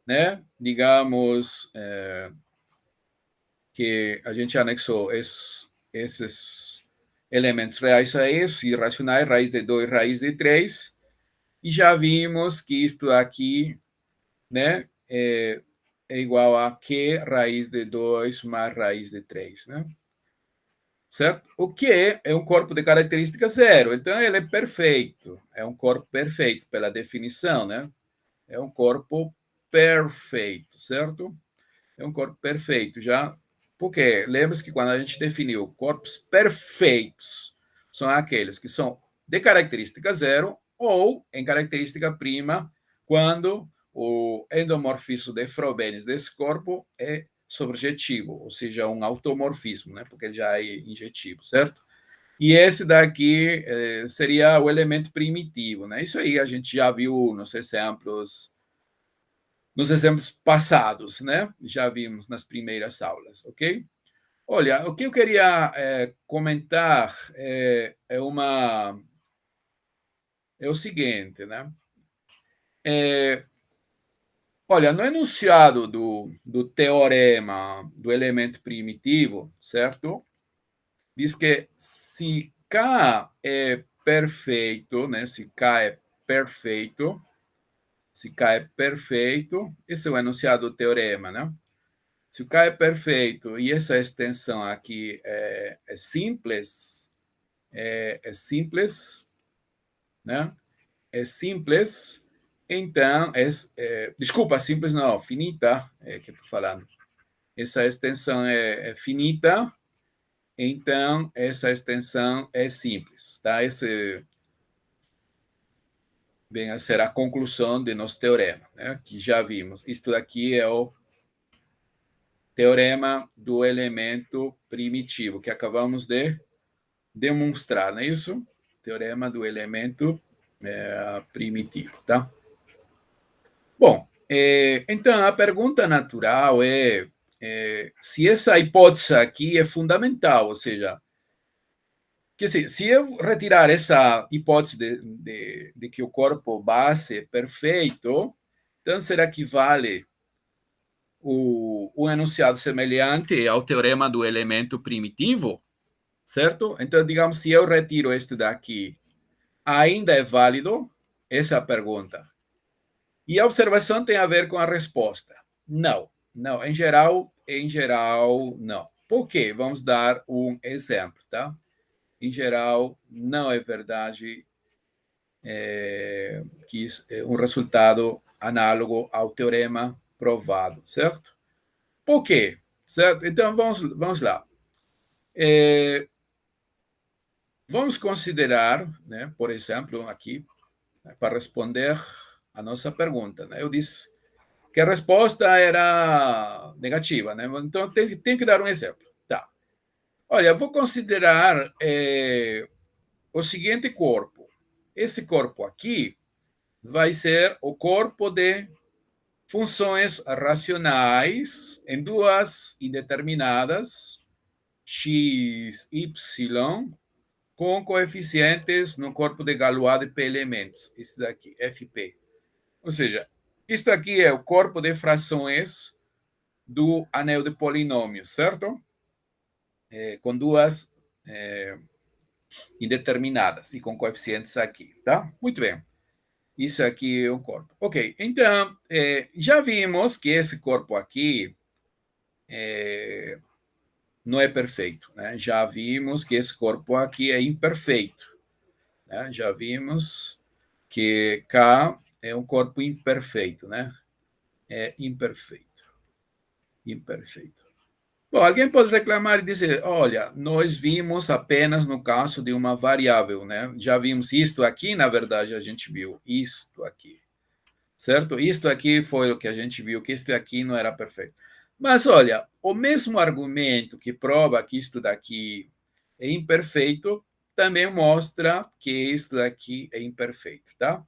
né, digamos, que a gente anexou esses elementos reais a isso, irracionais, raiz de 2, raiz de 3, e já vimos que isto aqui, né, é igual a Q raiz de 2 mais raiz de 3, né? Certo? O que é um corpo de característica zero. Então, ele é perfeito. É um corpo perfeito, pela definição, né? É um corpo perfeito, certo? É um corpo perfeito, já. Porque lembre-se que quando a gente definiu corpos perfeitos, são aqueles que são de característica zero ou em característica prima, quando o endomorfismo de Frobenius desse corpo é surjetivo, ou seja, um automorfismo, né? Porque já é injetivo, certo? E esse daqui seria o elemento primitivo, né? Isso aí a gente já viu nos exemplos passados, né? Já vimos nas primeiras aulas, ok? Olha, o que eu queria comentar é o seguinte, né? Olha, no enunciado do teorema do elemento primitivo, certo? Diz que se K é perfeito, né? Se K é perfeito, se K é perfeito, esse é o enunciado do teorema, né? Se o K é perfeito e essa extensão aqui é simples, simples, né? É simples, então, desculpa, simples não, finita, que eu estou falando. Essa extensão é finita, então essa extensão é simples, tá? Esse vem a ser a conclusão de nosso teorema, né? Que já vimos. Isto daqui é o teorema do elemento primitivo, que acabamos de demonstrar, não é isso? Teorema do elemento primitivo, tá? Bom, então a pergunta natural é se essa hipótese aqui é fundamental, ou seja, que se eu retirar essa hipótese de que o corpo base é perfeito, então será que vale o enunciado semelhante ao teorema do elemento primitivo, certo? Então, digamos, se eu retiro este daqui, ainda é válido? Essa é a pergunta. E a observação tem a ver com a resposta. Não, não, em geral, não. Por quê? Vamos dar um exemplo, tá? Em geral, não é verdade que é um resultado análogo ao teorema provado, certo? Por quê? Certo? Então, vamos lá. Vamos considerar, né, por exemplo, aqui, né, para responder a nossa pergunta. Né, eu disse que a resposta era negativa, né? Então tem que dar um exemplo. Tá. Olha, eu vou considerar o seguinte corpo. Esse corpo aqui vai ser o corpo de funções racionais em duas indeterminadas, x, y, com coeficientes no corpo de Galois de P elementos. Isso daqui, FP. Ou seja, isto aqui é o corpo de frações do anel de polinômios, certo? Com duas indeterminadas e com coeficientes aqui, tá? Muito bem. Isso aqui é o corpo. Ok, então, já vimos que esse corpo aqui não é perfeito, né? Já vimos que esse corpo aqui é imperfeito, né? Já vimos que K é um corpo imperfeito, né? É imperfeito. Imperfeito. Bom, alguém pode reclamar e dizer, olha, nós vimos apenas no caso de uma variável, né? Já vimos isto aqui, na verdade, a gente viu isto aqui, certo? Isto aqui foi o que a gente viu, que isto aqui não era perfeito. Mas, olha, o mesmo argumento que prova que isto daqui é imperfeito, também mostra que isto daqui é imperfeito, tá?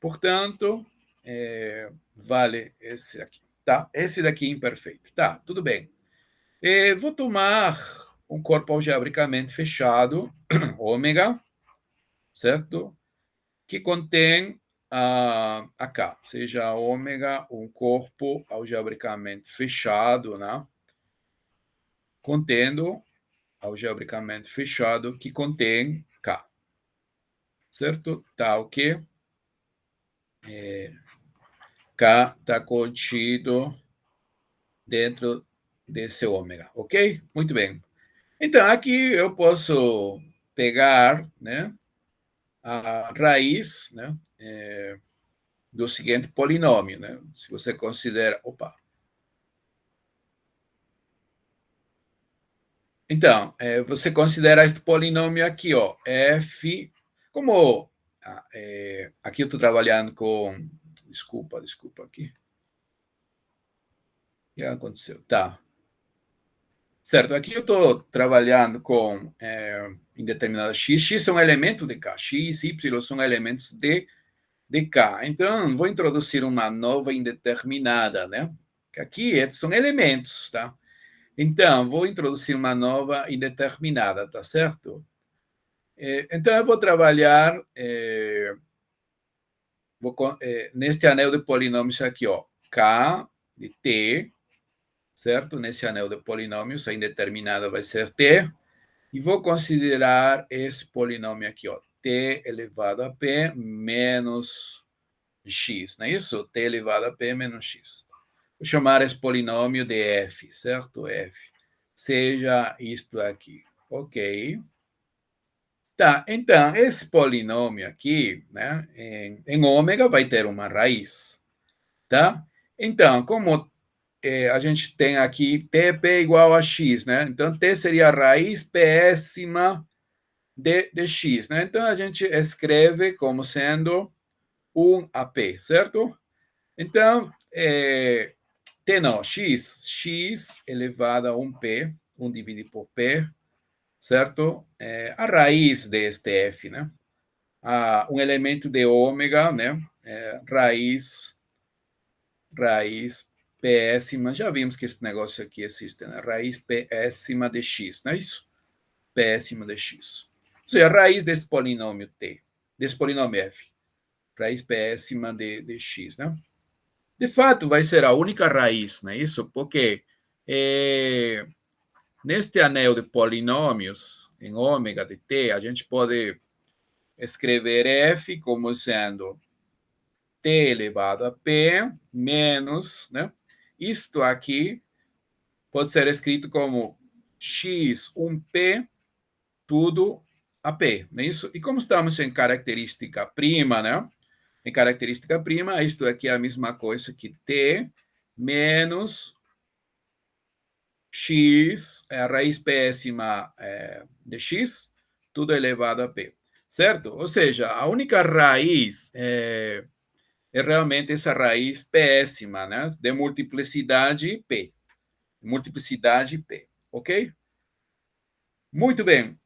Portanto, vale esse aqui, tá? Esse daqui é imperfeito, tá? Tudo bem. Vou tomar um corpo algebricamente fechado, ômega, certo? Que contém a K, seja ômega um corpo algebricamente fechado, né? Contendo algebricamente fechado que contém K, certo? Tá ok? K está contido dentro desse ômega, ok? Muito bem. Então, aqui eu posso pegar, né, a raiz, né, do seguinte polinômio, né? Se você considera, opa. Então, você considera este polinômio aqui, ó, f, como aqui eu estou trabalhando com, desculpa aqui. O que aconteceu? Tá. Certo, aqui eu estou trabalhando com indeterminada x. X são elementos de K. X, Y são elementos de K. Então, vou introduzir uma nova indeterminada, né? Que aqui são elementos, tá? Então, vou introduzir uma nova indeterminada, tá certo? Então, eu vou trabalhar neste anel de polinômios aqui, ó. K de T, certo? Nesse anel de polinômios, a indeterminada vai ser T. E vou considerar esse polinômio aqui, ó. T elevado a P menos x, não é isso? T elevado a P menos x. Vou chamar esse polinômio de f, certo? F. Seja isto aqui. Ok. Tá, então, esse polinômio aqui, né, em ômega vai ter uma raiz, tá? Então, como a gente tem aqui TP igual a x, né? Então, T seria a raiz pésima de x, né? Então, a gente escreve como sendo 1 AP, certo? Então, T não, x elevado a 1p, 1 dividido por p, certo? A raiz deste f, né? Um elemento de ômega, né? Raiz pésima, já vimos que esse negócio aqui existe, né? Raiz pésima de x, não é isso? Pésima de x. Ou seja, a raiz desse polinômio t, desse polinômio f, raiz pésima de x, né? De fato, vai ser a única raiz, não é isso? Porque neste anel de polinômios, em ômega de t, a gente pode escrever f como sendo t elevado a p menos, né? Isto aqui pode ser escrito como x 1p tudo a p, não é isso? E como estamos em característica prima, né? Em característica prima, isto aqui é a mesma coisa que t menos x, a raiz pésima de x, tudo elevado a p, certo? Ou seja, a única raiz é realmente essa raiz pésima, né? De multiplicidade p. Multiplicidade p, ok? Muito bem.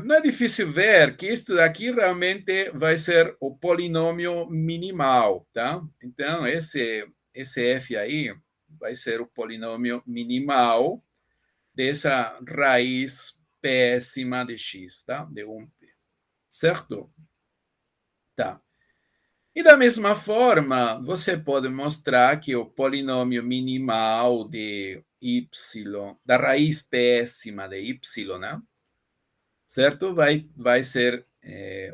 Não é difícil ver que isso daqui realmente vai ser o polinômio minimal, tá? Então, esse f aí vai ser o polinômio minimal dessa raiz péssima de x, tá? De 1p, certo? Tá. E da mesma forma, você pode mostrar que o polinômio minimal de y, da raiz péssima de y, né? Certo? Vai ser,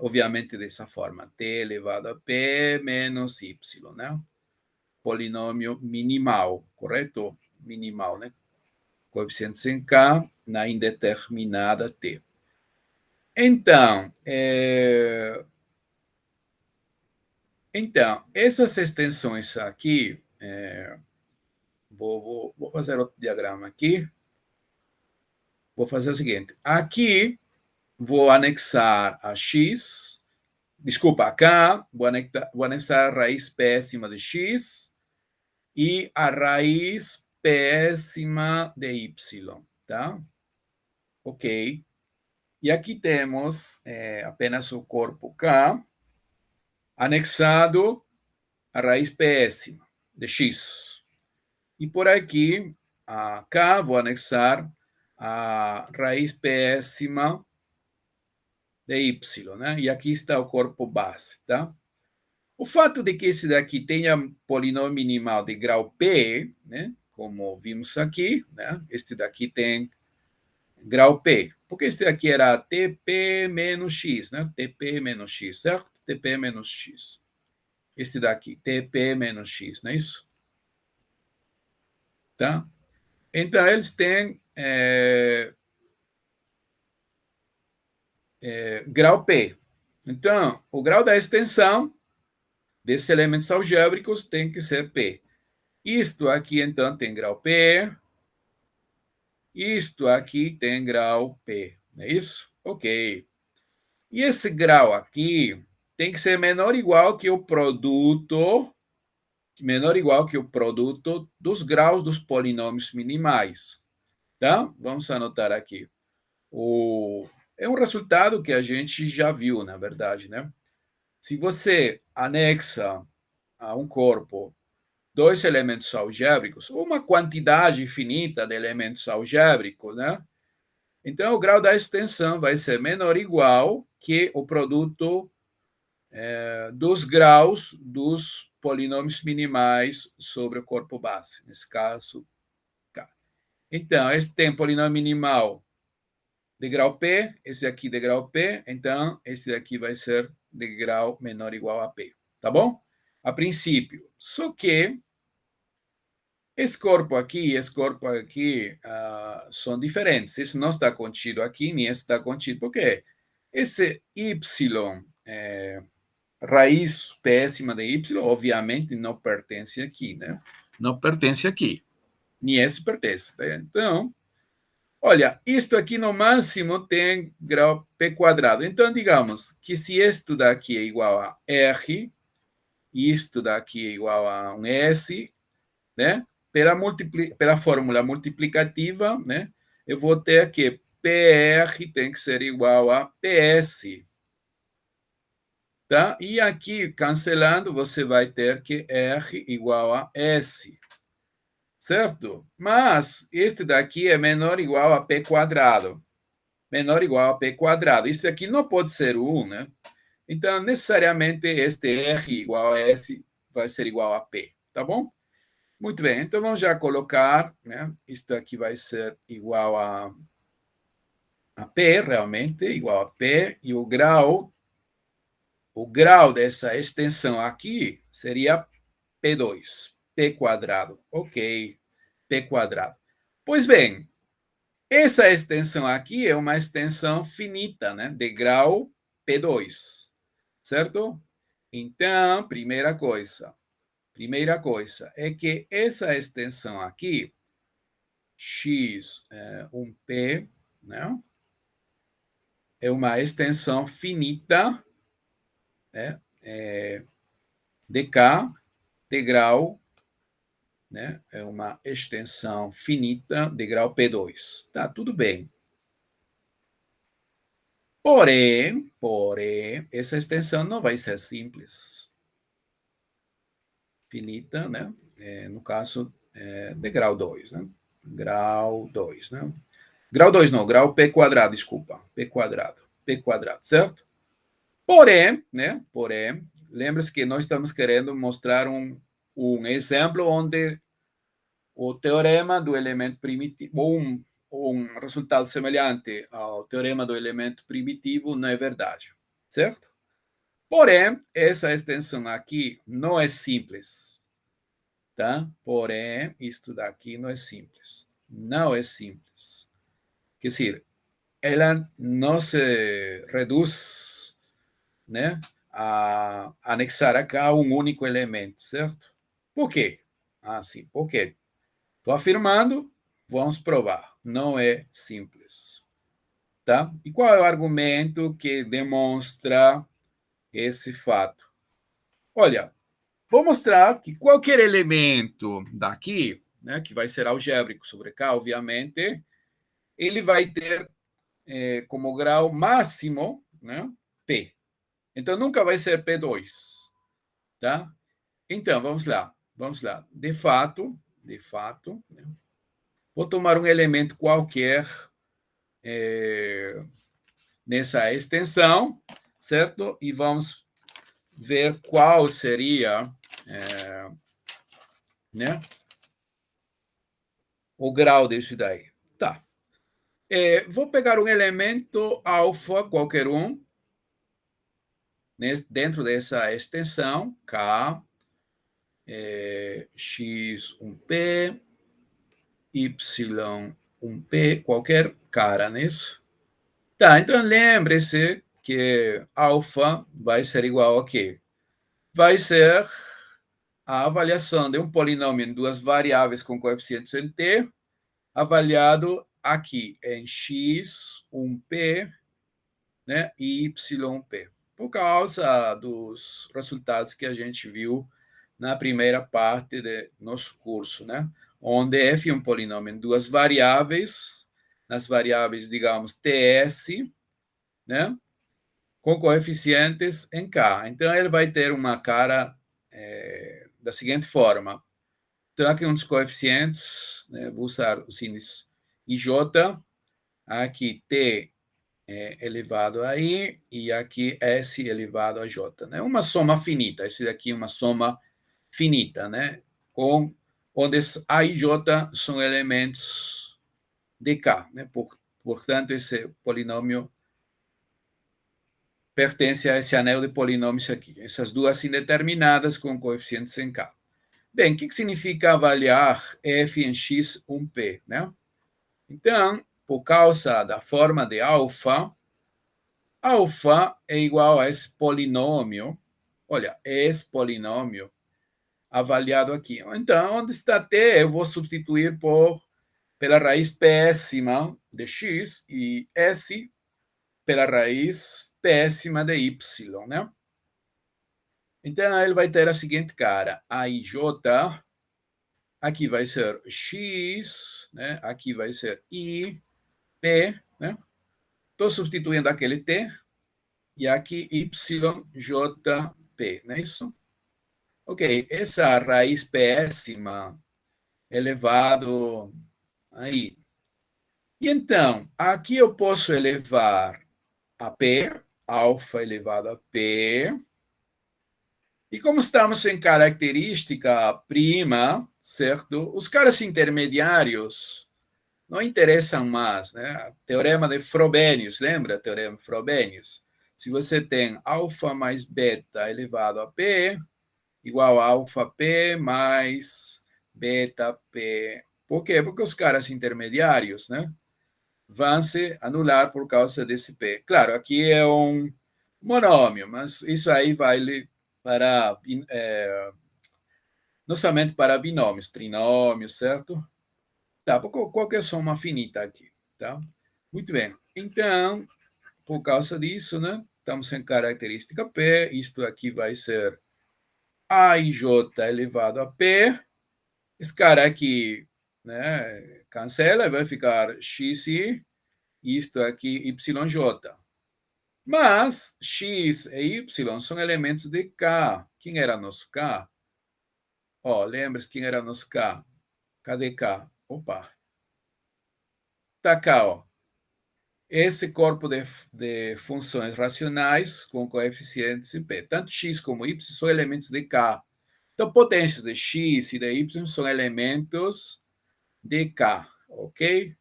obviamente, dessa forma. T elevado a p menos y, né? Polinômio minimal, correto? Minimal, né? Coeficiente em k na indeterminada t. Então, essas extensões aqui, vou fazer outro diagrama aqui. Vou fazer o seguinte: aqui vou anexar a x, desculpa, a k, vou anexar a raiz péssima de x e a raiz péssima de y, tá? Ok. E aqui temos apenas o corpo k anexado a raiz péssima de x. E por aqui, a k, vou anexar a raiz péssima de y, né? E aqui está o corpo base, tá? O fato de que esse daqui tenha polinômio minimal de grau p, né? Como vimos aqui, né? Este daqui tem grau p, porque este daqui era tp menos x, né? Tp menos x, certo? Tp menos x. Este daqui, tp menos x, não é isso? Tá? Então, eles têm grau P. Então, o grau da extensão desses elementos algébricos tem que ser P. Isto aqui, então, tem grau P. Isto aqui tem grau P. Não é isso? Ok. E esse grau aqui tem que ser menor ou igual que o produto, dos graus dos polinômios minimais. Tá? Vamos anotar aqui. É um resultado que a gente já viu, na verdade, né? Se você anexa a um corpo dois elementos algébricos, uma quantidade infinita de elementos algébricos, né? Então, o grau da extensão vai ser menor ou igual que o produto dos graus dos polinômios minimais sobre o corpo base, nesse caso, K. Então, esse tem polinômio minimal de grau P, esse aqui de grau P, então esse daqui vai ser de grau menor ou igual a P, tá bom? A princípio. Só que esse corpo aqui e esse corpo aqui são diferentes. Esse não está contido aqui, nem esse está contido. Por quê? Esse Y, raiz péssima de Y, obviamente não pertence aqui, né? Não pertence aqui. Nem esse pertence. Né? Então, olha, isto aqui no máximo tem grau P quadrado. Então, digamos que se isto daqui é igual a R, isto daqui é igual a um S, né? Pela fórmula multiplicativa, né? Eu vou ter que PR tem que ser igual a PS. Tá? E aqui, cancelando, você vai ter que R igual a S. Certo? Mas este daqui é menor ou igual a P quadrado. Menor ou igual a P quadrado. Isso aqui não pode ser 1, né? Então, necessariamente, este R igual a S vai ser igual a P. Tá bom? Muito bem. Então, vamos já colocar, né? Isto aqui vai ser igual a P, realmente, igual a P. E o grau dessa extensão aqui seria P2, P quadrado. Ok, P quadrado. Pois bem, essa extensão aqui é uma extensão finita, né? De grau P2, certo? Então, primeira coisa é que essa extensão aqui, x 1p, né? É uma extensão finita, né? De k, de grau, né? É uma extensão finita de grau P2. Tá, tudo bem. Porém, essa extensão não vai ser simples. Finita, né? No caso, de grau 2, né? Grau 2, né? Grau 2 não, grau P quadrado, desculpa. P quadrado, certo? Porém, né? Porém, lembre-se que nós estamos querendo mostrar um exemplo onde o teorema do elemento primitivo, um resultado semelhante ao teorema do elemento primitivo não é verdade, certo? Porém, essa extensão aqui não é simples, tá? Porém, isto daqui não é simples. Não é simples. Quer dizer, ela não se reduz, né, a anexar acá um único elemento, certo? Por quê? Ah, sim, por quê? Estou afirmando, vamos provar. Não é simples. Tá? E qual é o argumento que demonstra esse fato? Olha, vou mostrar que qualquer elemento daqui, né, que vai ser algébrico sobre K, obviamente, ele vai ter como grau máximo, né, P. Então, nunca vai ser P2. Tá? Então, vamos lá. Vamos lá. De fato, né, vou tomar um elemento qualquer nessa extensão, certo? E vamos ver qual seria, né, o grau desse daí. Tá. Vou pegar um elemento alfa, qualquer um, dentro dessa extensão, K, X, 1P, Y, 1P, qualquer cara nisso. Tá, então lembre-se que alfa vai ser igual a quê? Vai ser a avaliação de um polinômio em duas variáveis com coeficientes em t, avaliado aqui em x, 1p, né, e yp, por causa dos resultados que a gente viu na primeira parte do nosso curso, né, onde f é um polinômio em duas variáveis, nas variáveis, digamos, ts, né? Com coeficientes em k. Então, ele vai ter uma cara da seguinte forma. Então, aqui uns coeficientes, né? Vou usar os índices ij, aqui t elevado a i, e aqui s elevado a j. Né? Uma soma finita, esse daqui é uma soma finita, né? Onde a e j são elementos de k. Né? Portanto, esse polinômio pertence a esse anel de polinômios aqui. Essas duas indeterminadas com coeficientes em k. Bem, o que significa avaliar f em x 1p? Né? Então, por causa da forma de alfa, alfa é igual a esse polinômio. Olha, esse polinômio avaliado aqui. Então, onde está t, eu vou substituir pela raiz péssima de x e s pela raiz péssima de y, né? Então, ele vai ter a seguinte cara, a ij, aqui vai ser x, né? Aqui vai ser i, p, né? Estou substituindo aquele t, e aqui y, j, p, não é isso? Ok, essa raiz péssima elevado aí. E então, aqui eu posso elevar a p, alfa elevado a p, e como estamos em característica prima, certo? Os caras intermediários não interessam mais, né? Teorema de Frobenius, lembra? Teorema de Frobenius. Se você tem alfa mais beta elevado a p, igual a alfa p mais beta p. Por quê? Porque os caras intermediários, né, vão se anular por causa desse p. Claro, aqui é um monômio, mas isso aí vale para não somente para binômios, trinômios, certo? Tá, qualquer soma finita aqui, tá? Muito bem. Então, por causa disso, né, estamos em característica p, isto aqui vai ser a i j elevado a p. Esse cara aqui, né, cancela, vai ficar xi, isto aqui yj. Mas x e y são elementos de k. Quem era nosso k? Ó, lembra-se quem era nosso k? Cadê k? Opa. Tá cá, ó. Esse corpo de funções racionais com coeficientes em p. Tanto x como y são elementos de k. Então, potências de x e de y são elementos de k, ok?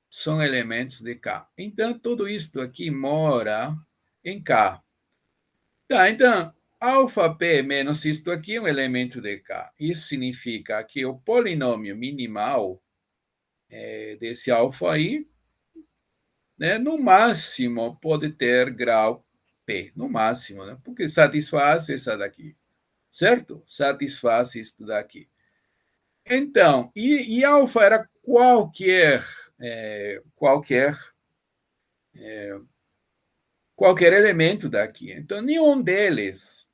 São elementos de k. Então, tudo isso aqui mora em k. Tá, então, alfa p menos isto aqui é um elemento de k. Isso significa que o polinômio minimal desse alfa aí, né, no máximo, pode ter grau p, no máximo, né, porque satisfaz essa daqui, certo? Satisfaz isso daqui. Então, e alfa era qualquer elemento daqui. Então, nenhum deles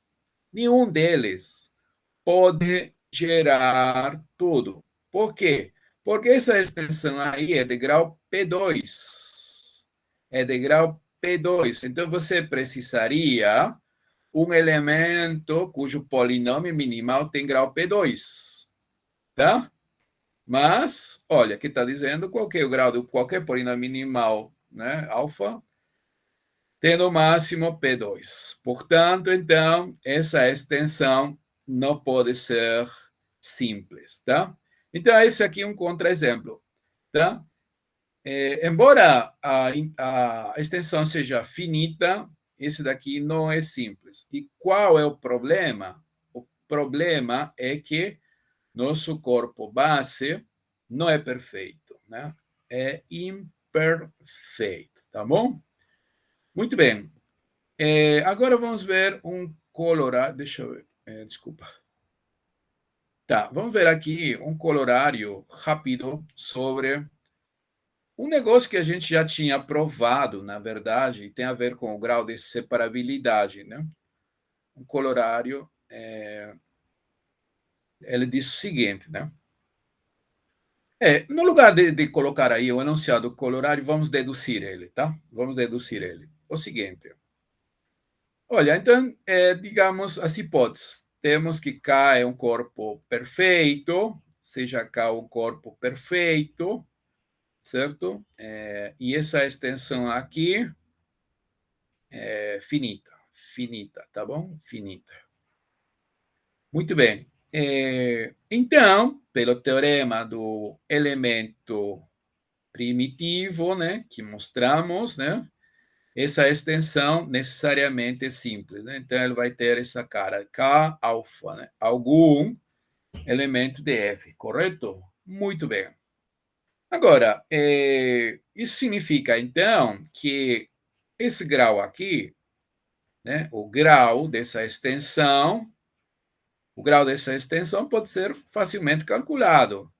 pode gerar tudo. Por quê? Porque essa extensão aí é de grau P2. É de grau P2. Então, você precisaria um elemento cujo polinômio minimal tem grau P2. Tá? Mas, olha, aqui está dizendo qual é o grau de qualquer polinômio minimal, né? Alfa, tendo o máximo P2. Portanto, então, essa extensão não pode ser simples, tá? Então, esse aqui é um contra-exemplo, tá? Embora a extensão seja finita, esse daqui não é simples. E qual é o problema? O problema é que nosso corpo base não é perfeito, né? É imperfeito, tá bom? Muito bem. Agora vamos ver um colorário. Deixa eu ver. Desculpa. Tá, vamos ver aqui um colorário rápido sobre um negócio que a gente já tinha provado, na verdade, e tem a ver com o grau de separabilidade, né? Um colorário, ele diz o seguinte, né? No lugar de colocar aí o enunciado colorário, vamos deduzir ele, tá? Vamos deduzir ele. O seguinte. Olha, então, digamos as hipóteses. Temos que K é um corpo perfeito, seja K um corpo perfeito, certo? E essa extensão aqui é finita, finita, tá bom? Finita. Muito bem. Então, pelo teorema do elemento primitivo, né, que mostramos, né, essa extensão necessariamente é simples, né? Então, ele vai ter essa cara, K alfa, né? Algum elemento de F, correto? Muito bem. Agora, isso significa, então, que esse grau aqui, né, o grau dessa extensão, pode ser facilmente calculado.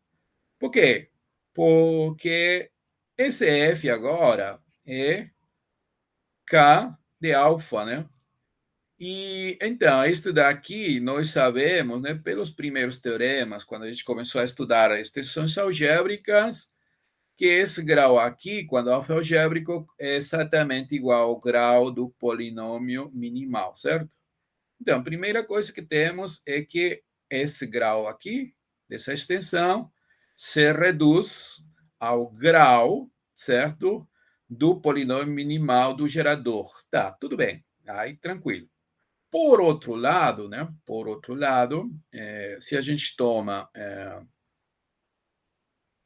Por quê? Porque esse F agora é K de alfa, né? E então, isso daqui nós sabemos, né, pelos primeiros teoremas, quando a gente começou a estudar as extensões algébricas, que esse grau aqui, quando alfa é algébrico, é exatamente igual ao grau do polinômio minimal, certo? Então, a primeira coisa que temos é que esse grau aqui, dessa extensão, se reduz ao grau, certo? Do polinômio minimal do gerador. Tá, tudo bem. Aí, tranquilo. Por outro lado, né? Por outro lado, se a gente toma,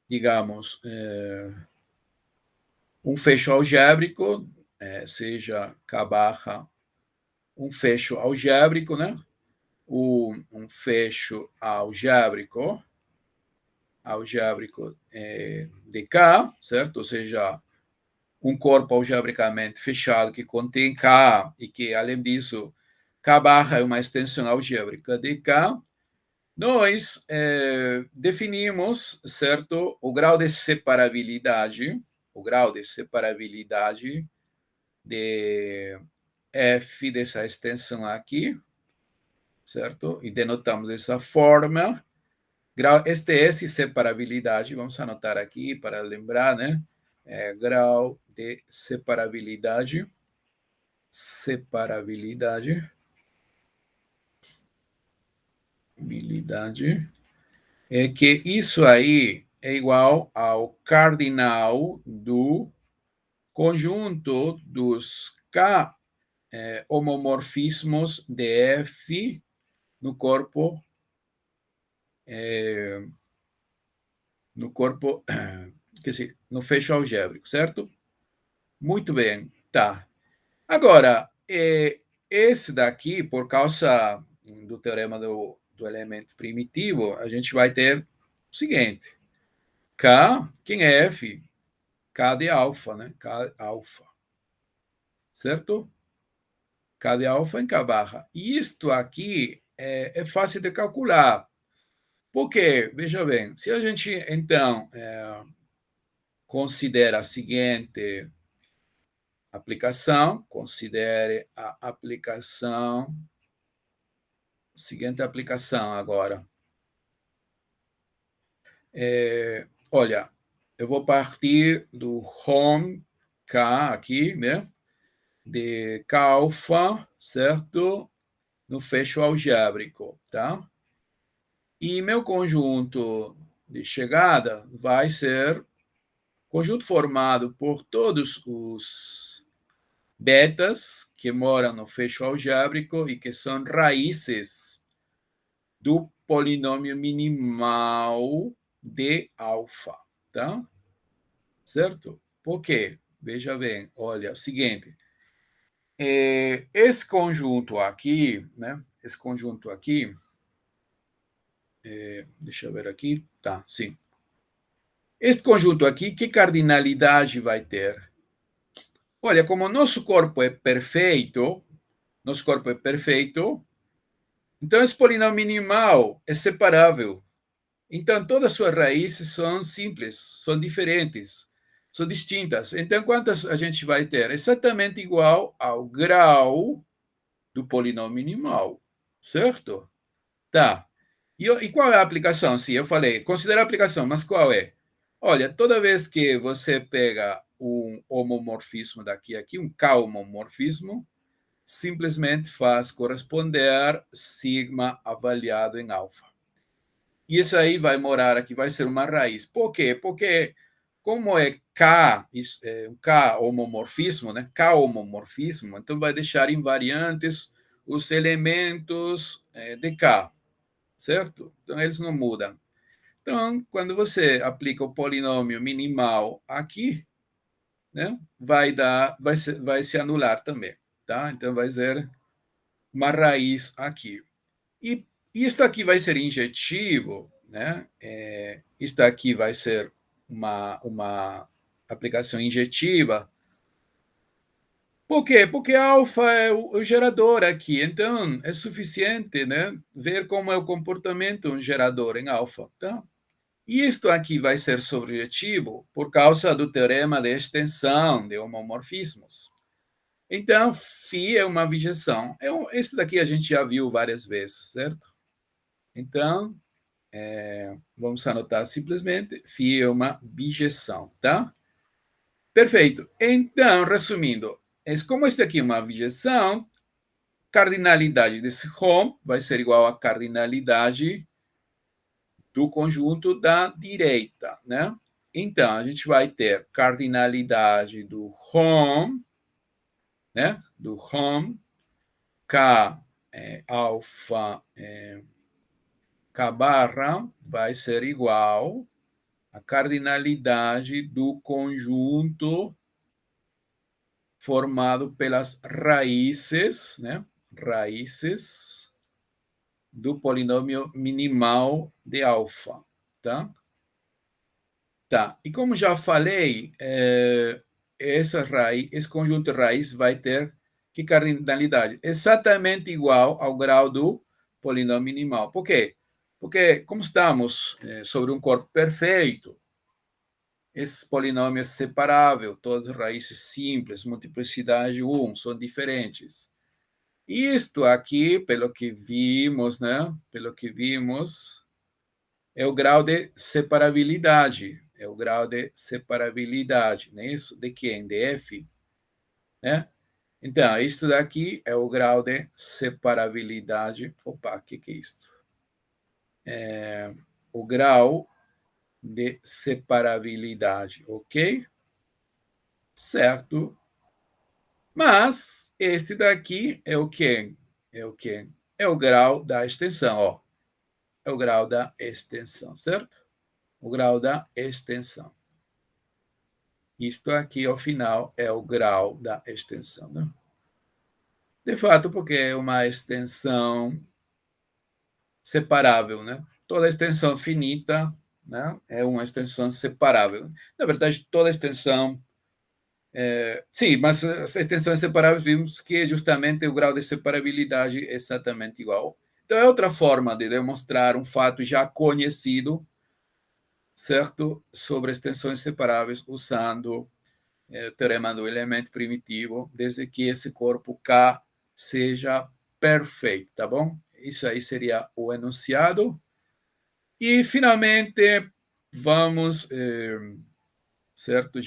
digamos, um fecho algébrico, seja K barra um fecho algébrico, né? Um fecho algébrico de K, certo? Ou seja, um corpo algebricamente fechado que contém K e que, além disso, K barra é uma extensão algébrica de K. Nós definimos, certo, o grau de separabilidade de F dessa extensão aqui, certo? E denotamos essa forma. Grau STS separabilidade, vamos anotar aqui para lembrar, né? Grau de separabilidade, é que isso aí é igual ao cardinal do conjunto dos K homomorfismos de F no corpo, quer dizer, no fecho algébrico, certo? Muito bem, tá. Agora, esse daqui, por causa do teorema do elemento primitivo, a gente vai ter o seguinte: K, quem é F? K de alfa, né? K alfa, certo? K de alfa em K barra. E isto aqui é fácil de calcular. Por quê? Veja bem, se a gente, então, considera a seguinte aplicação, considere a aplicação, seguinte aplicação agora. Olha, eu vou partir do ROM K aqui, né? De K alfa, certo? No fecho algébrico, tá? E meu conjunto de chegada vai ser conjunto formado por todos os betas que moram no fecho algébrico e que são raízes do polinômio minimal de alfa, tá? Certo? Por quê? Veja bem, olha, é o seguinte, esse conjunto aqui, né? Esse conjunto aqui, deixa eu ver aqui, tá, sim. Esse conjunto aqui, que cardinalidade vai ter? Olha, como nosso corpo é perfeito, então esse polinômio minimal é separável. Então, todas as suas raízes são simples, são diferentes, são distintas. Então, quantas a gente vai ter? Exatamente igual ao grau do polinômio minimal, certo? Tá. E qual é a aplicação? Sim, eu falei, considera a aplicação, mas qual é? Olha, toda vez que você pega um homomorfismo daqui aqui, um K-homomorfismo, simplesmente faz corresponder sigma avaliado em alfa. E isso aí vai morar aqui, vai ser uma raiz. Por quê? Porque como é K, um K homomorfismo, né? K homomorfismo, então vai deixar invariantes os elementos de K, certo? Então eles não mudam. Então, quando você aplica o polinômio minimal aqui, né, vai se anular também, tá? Então vai ser uma raiz aqui. E isto aqui vai ser injetivo, né? Isto aqui vai ser uma aplicação injetiva. Por quê? Porque alfa é o gerador aqui, então é suficiente, né, ver como é o comportamento de um gerador em alfa. Tá? E isto aqui vai ser subjetivo por causa do teorema de extensão de homomorfismos. Então, φ é uma bijeção. Esse daqui a gente já viu várias vezes, certo? Então, vamos anotar simplesmente, φ é uma bijeção, tá? Perfeito. Então, resumindo, como este aqui é uma bijeção, cardinalidade desse home vai ser igual à cardinalidade do conjunto da direita, né? Então, a gente vai ter cardinalidade do home, né? Do home, K alfa K barra vai ser igual à cardinalidade do conjunto formado pelas raízes, né? Raízes do polinômio minimal de alfa, tá? Tá. E como já falei, esse conjunto de raiz vai ter que cardinalidade? Exatamente igual ao grau do polinômio minimal. Por quê? Porque, como estamos sobre um corpo perfeito, esse polinômio é separável, todas as raízes simples, multiplicidade 1, são diferentes. Isto aqui, pelo que vimos, né? Pelo que vimos, é o grau de separabilidade. É o grau de separabilidade, não é isso? De quem? De F, né? Então, isto daqui é o grau de separabilidade. Opa, o que é isso? O grau de separabilidade, ok? Certo. Mas esse daqui é o quê? É o quê? É o grau da extensão, ó. É o grau da extensão, certo? O grau da extensão. Isto aqui, ao final, é o grau da extensão. Né? De fato, porque é uma extensão separável. Né? Toda extensão finita, né, é uma extensão separável. Na verdade, toda extensão. Sim, mas as extensões separáveis vimos que justamente o grau de separabilidade é exatamente igual. Então, é outra forma de demonstrar um fato já conhecido, certo? Sobre extensões separáveis, usando o teorema do elemento primitivo, desde que esse corpo K seja perfeito, tá bom? Isso aí seria o enunciado. E, finalmente, vamos, certo,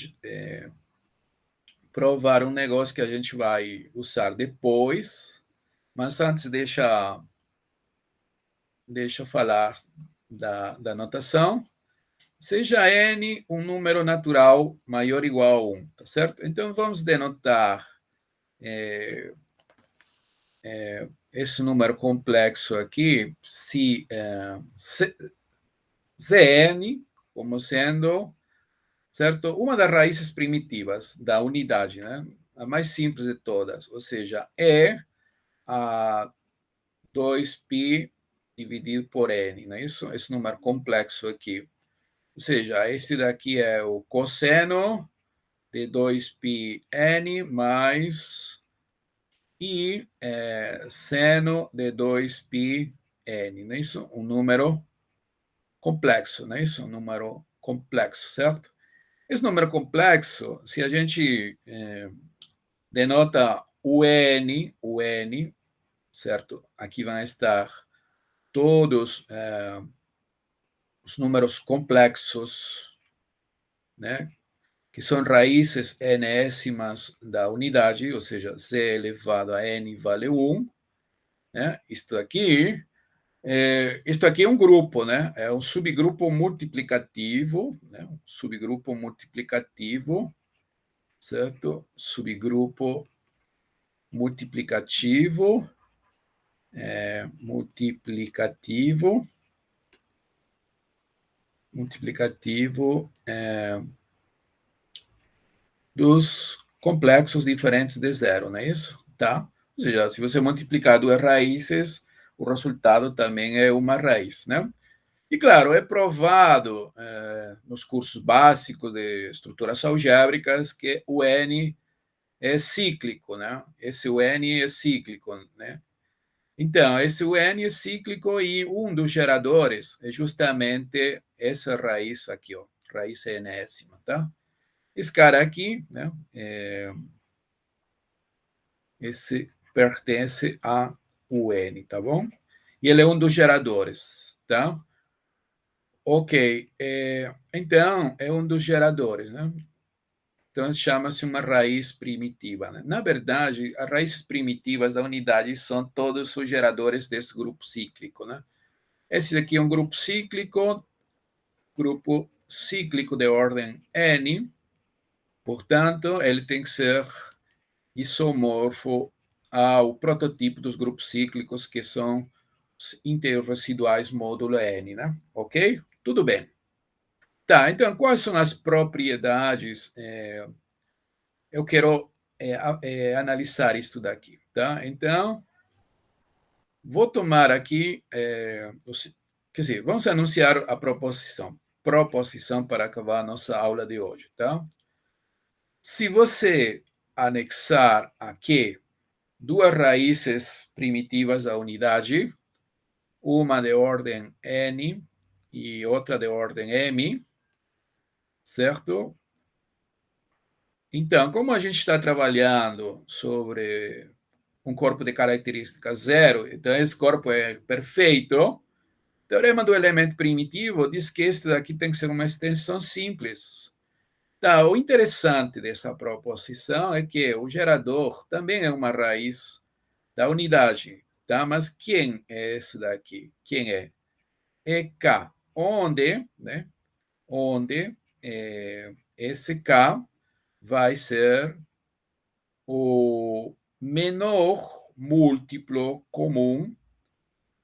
provar um negócio que a gente vai usar depois, mas antes deixa eu falar da notação. Seja n um número natural maior ou igual a 1, tá certo? Então, vamos denotar esse número complexo aqui, se Zn, como sendo, certo? Uma das raízes primitivas da unidade, né? A mais simples de todas, ou seja, é a 2π dividido por n, não é isso? Esse número complexo aqui. Ou seja, este daqui é o cosseno de 2πn mais e seno de 2πn, não é isso? Um número complexo, não é isso? Um número complexo, certo? Esse número complexo, se a gente denota o n, certo? Aqui vão estar todos os números complexos né? Que são raízes enésimas da unidade, ou seja, z elevado a n vale 1, né? Isto aqui é um grupo, né? É um subgrupo multiplicativo, né? Um subgrupo multiplicativo, certo? Subgrupo multiplicativo, multiplicativo dos complexos diferentes de zero, não é isso? Tá? Ou seja, se você multiplicar duas raízes, o resultado também é uma raiz, né? E, claro, é provado nos cursos básicos de estruturas algébricas que o N é cíclico, né? Esse N é cíclico, né? Então, esse N é cíclico e um dos geradores é justamente essa raiz aqui, ó, raiz enésima, tá? Esse cara aqui, né? Esse pertence a UN, tá bom? E ele é um dos geradores, tá? Ok, então é um dos geradores, né? Então chama-se uma raiz primitiva, né? Na verdade, as raízes primitivas da unidade são todos os geradores desse grupo cíclico, né? Esse aqui é um grupo cíclico de ordem N, portanto, ele tem que ser isomorfo ao prototipo dos grupos cíclicos, que são os íntegros residuais módulo N, né? Ok? Tudo bem. Tá, então, quais são as propriedades? Eu quero analisar isso daqui, tá? Então, vou tomar aqui, quer dizer, vamos anunciar a proposição para acabar a nossa aula de hoje, tá? Se você anexar aqui duas raízes primitivas da unidade, uma de ordem n e outra de ordem m, certo? Então, como a gente está trabalhando sobre um corpo de características zero, então esse corpo é perfeito, o teorema do elemento primitivo diz que este daqui tem que ser uma extensão simples. Tá, o interessante dessa proposição é que o gerador também é uma raiz da unidade, tá? Mas quem é esse daqui? Quem é? É K, onde, né? Onde esse K vai ser o menor múltiplo comum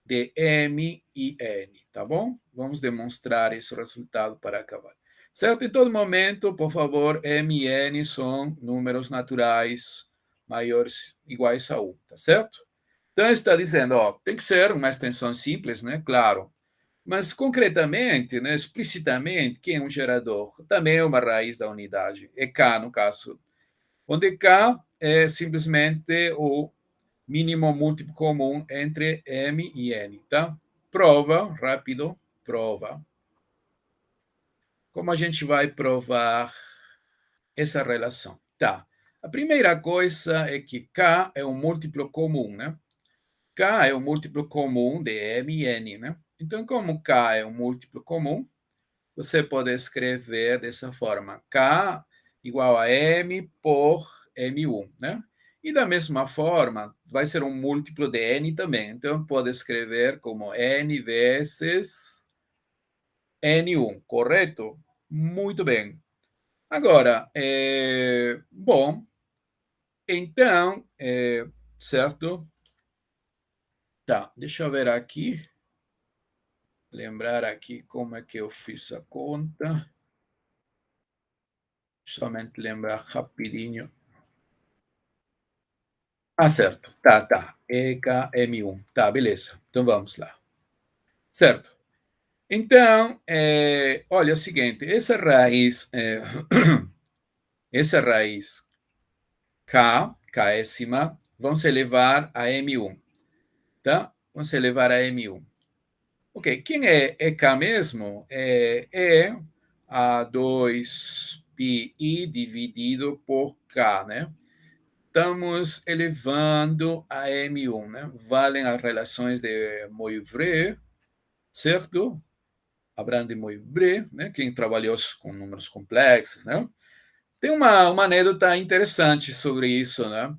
de M e N, tá bom? Vamos demonstrar esse resultado para acabar. Certo? Em todo momento, por favor, M e N são números naturais maiores iguais a 1, tá certo? Então, está dizendo, ó, tem que ser uma extensão simples, né? Claro. Mas, concretamente, né, explicitamente, quem é um gerador? Também é uma raiz da unidade. É K, no caso. Onde K é simplesmente o mínimo múltiplo comum entre M e N, tá? Prova, rápido, prova. Como a gente vai provar essa relação? Tá. A primeira coisa é que K é um múltiplo comum, né? K é um múltiplo comum de M e N, né? Então, como K é um múltiplo comum, você pode escrever dessa forma: K igual a M por M1, né? E da mesma forma, vai ser um múltiplo de N também. Então, pode escrever como N vezes N1, correto? Muito bem. Agora, bom, então, certo? Tá, deixa eu ver aqui, lembrar aqui como é que eu fiz a conta. Somente lembrar rapidinho. Ah, certo. Tá, tá. EKM1. Tá, beleza. Então vamos lá. Certo. Então, olha é o seguinte, essa raiz K, Késima, vamos elevar a M1, tá? Vamos elevar a M1. Ok, quem é EK mesmo? É a 2pi dividido por K, né? Estamos elevando a M1, né? Valem as relações de Moivre, certo? Abraham de Moivre, né, quem trabalhou com números complexos, né? Tem uma anedota interessante sobre isso, né?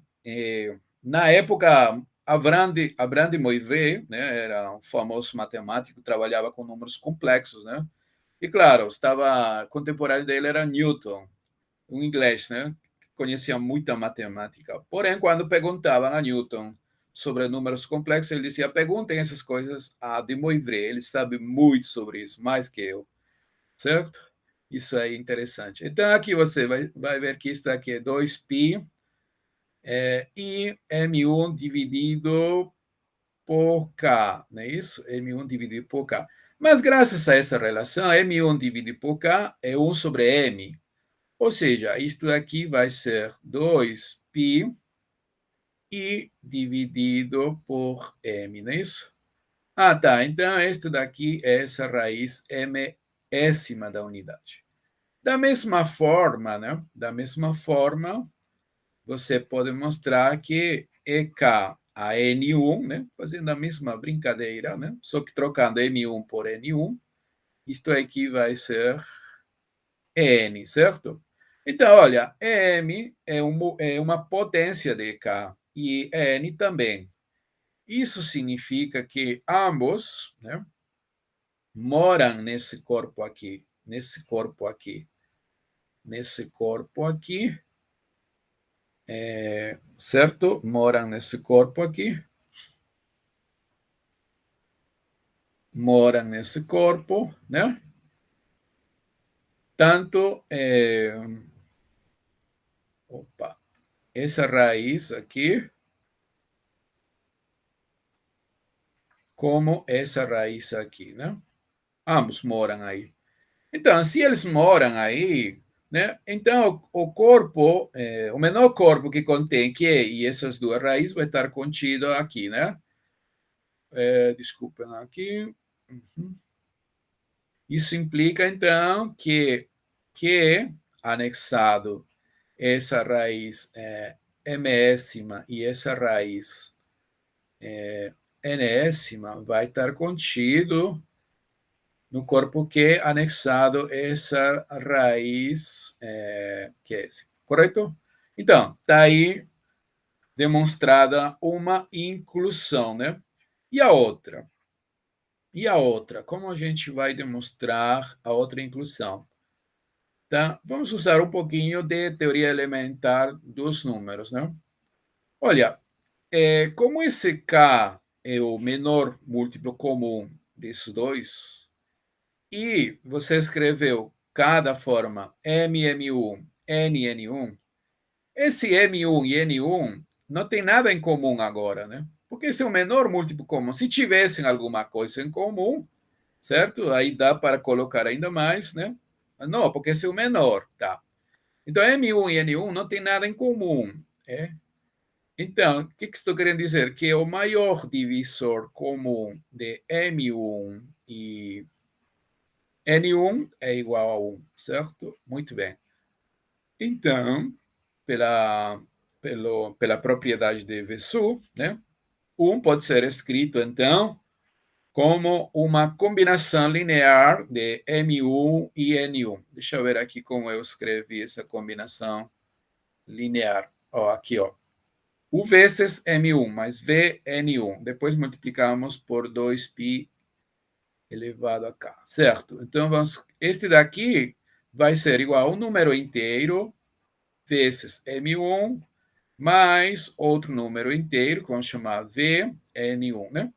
Na época, Abraham de Moivre, né, era um famoso matemático, trabalhava com números complexos, né? E claro, estava contemporâneo dele era Newton, um inglês, né? Conhecia muita matemática. Porém, quando perguntavam a Newton sobre números complexos, ele dizia: perguntem essas coisas a de Moivre, ele sabe muito sobre isso, mais que eu, certo? Isso é interessante. Então, aqui você vai ver que isso aqui é 2π e M1 dividido por K, não é isso? M1 dividido por K. Mas, graças a essa relação, M1 dividido por K é 1 sobre M. Ou seja, isto aqui vai ser 2π e dividido por M, não é isso? Ah, tá. Então, este daqui é essa raiz mésima da unidade. Da mesma forma, né? Da mesma forma, você pode mostrar que EK a N1, né? Fazendo a mesma brincadeira, né? Só que trocando M1 por N1, isto aqui vai ser N, certo? Então, olha, M é uma potência de K e N também. Isso significa que ambos, né, moram nesse corpo aqui, nesse corpo aqui, nesse corpo aqui, certo? Moram nesse corpo aqui, moram nesse corpo, né? Tanto, opa, essa raiz aqui, como essa raiz aqui, né? Ambos moram aí. Então, se eles moram aí, né? Então, o corpo, o menor corpo que contém Q e essas duas raízes vai estar contido aqui, né? Desculpem aqui. Uhum. Isso implica, então, que Q anexado essa raiz mésima e essa raiz nésima vai estar contido no corpo Q anexado essa raiz que é esse, correto? Então, está aí demonstrada uma inclusão, né? E a outra? E a outra? Como a gente vai demonstrar a outra inclusão? Tá? Vamos usar um pouquinho de teoria elementar dos números, né? Olha, como esse K é o menor múltiplo comum desses dois, e você escreveu cada forma MM1, NN1, esse M1 e N1 não tem nada em comum agora, né? Porque esse é o menor múltiplo comum. Se tivessem alguma coisa em comum, certo? Aí dá para colocar ainda mais, né? Não, porque esse é o menor, tá? Então, M1 e N1 não tem nada em comum. Então, o que estou querendo dizer? Que o maior divisor comum de M1 e N1 é igual a 1, certo? Muito bem. Então, pela propriedade de Vesu, né? 1 pode ser escrito, então, como uma combinação linear de M1 e N1. Deixa eu ver aqui como eu escrevi essa combinação linear. Ó, aqui, ó. U vezes M1 mais V N1. Depois multiplicamos por 2π elevado a K, certo? Então, este daqui vai ser igual a um número inteiro vezes M1 mais outro número inteiro, que vamos chamar V N1, né?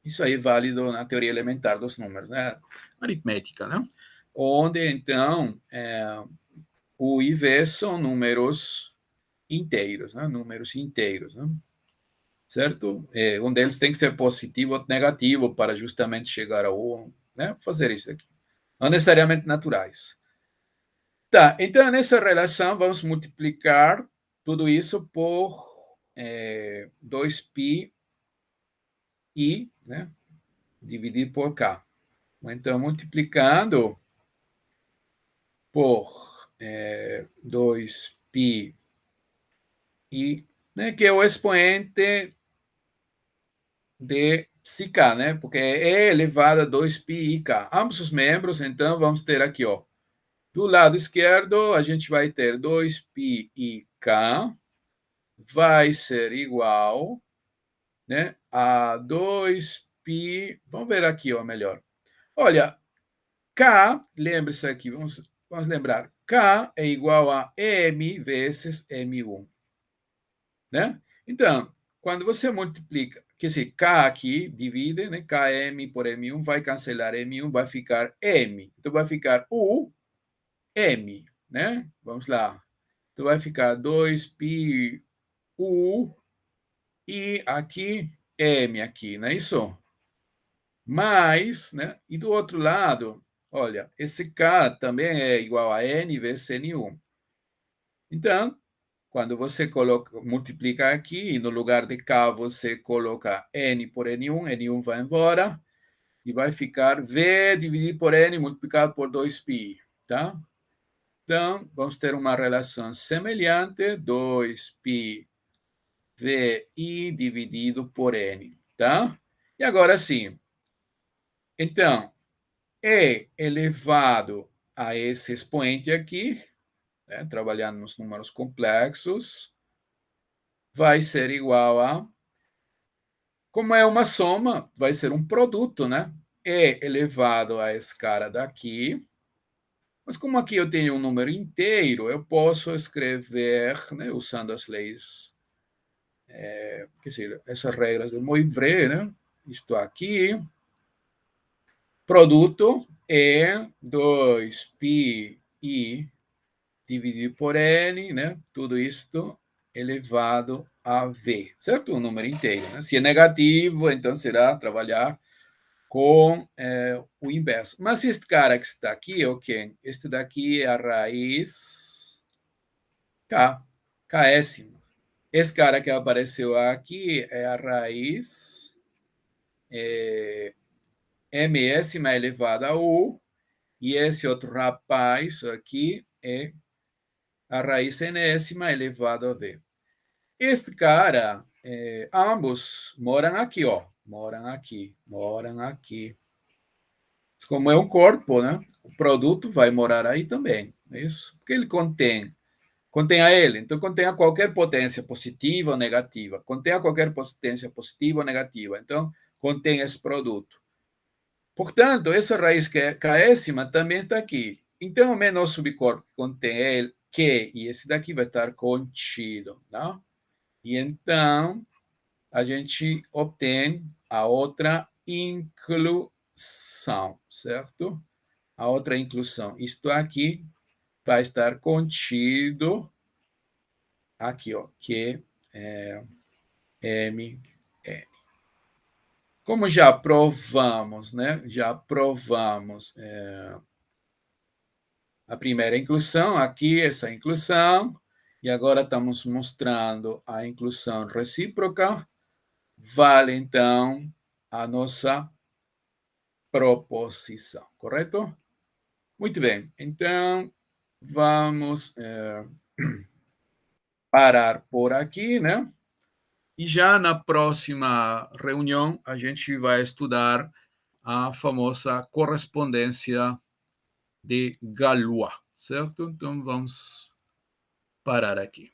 Isso aí é válido na teoria elementar dos números, né? Aritmética, né? Onde, então, o e V são números inteiros, né? Números inteiros, né? Certo? Um deles tem que ser positivo ou negativo para justamente chegar ao 1, né? Fazer isso aqui. Não necessariamente naturais. Tá, então nessa relação vamos multiplicar tudo isso por 2π i, né? Dividir por k. Então, multiplicando por 2π i, né, que é o expoente de psiK, né? Porque é E elevado a 2πik. Ambos os membros, então, vamos ter aqui, ó. Do lado esquerdo, a gente vai ter 2πik vai ser igual, né, a 2π. Vamos ver aqui, ó, melhor. Olha, K, lembre-se aqui, vamos lembrar. K é igual a M vezes M1. Né? Então, quando você multiplica, quer dizer, K aqui divide, né? Km por M1, vai cancelar M1, vai ficar M. Então, vai ficar U, M, né? Vamos lá. Então, vai ficar 2π U e aqui M aqui, não é isso? Mais, né? E do outro lado, olha, esse K também é igual a N vezes N1. Então, quando você multiplica aqui, e no lugar de K você coloca N por N1, N1 vai embora, e vai ficar V dividido por N multiplicado por 2π, tá? Então, vamos ter uma relação semelhante, 2π VI dividido por N, tá? E agora sim, então, E elevado a esse expoente aqui, né, trabalhando nos números complexos, vai ser igual a, como é uma soma, vai ser um produto, né? E elevado a esse cara daqui. Mas como aqui eu tenho um número inteiro, eu posso escrever, né, usando as leis, quer dizer, essas regras de Moivre, né? Isto aqui, produto é 2πi dividido por n, né? Tudo isto elevado a v, certo? Um número inteiro. Né? Se é negativo, então será trabalhar com o inverso. Mas este cara que está aqui, ok? Este daqui é a raiz k, késima. Esse cara que apareceu aqui é a raiz mésima elevada a u, e esse outro rapaz aqui é a raiz enésima elevada a v. Este cara, ambos moram aqui, ó. Moram aqui. Como é um corpo, né? O produto vai morar aí também. É isso? Porque ele contém a ele. Então, contém a qualquer potência positiva ou negativa. Contém a qualquer potência positiva ou negativa. Então, contém esse produto. Portanto, essa raiz késima também está aqui. Então, o menor subcorpo que contém ele, Q, e esse daqui vai estar contido. Tá? E então, a gente obtém a outra inclusão, certo? A outra inclusão. Isto aqui vai estar contido aqui, ó, que é M. Como já provamos, né? Já provamos a primeira inclusão, aqui essa inclusão, e agora estamos mostrando a inclusão recíproca, vale então a nossa proposição, correto? Muito bem, então vamos parar por aqui, né? E já na próxima reunião a gente vai estudar a famosa correspondência de Galois, certo? Então vamos parar aqui.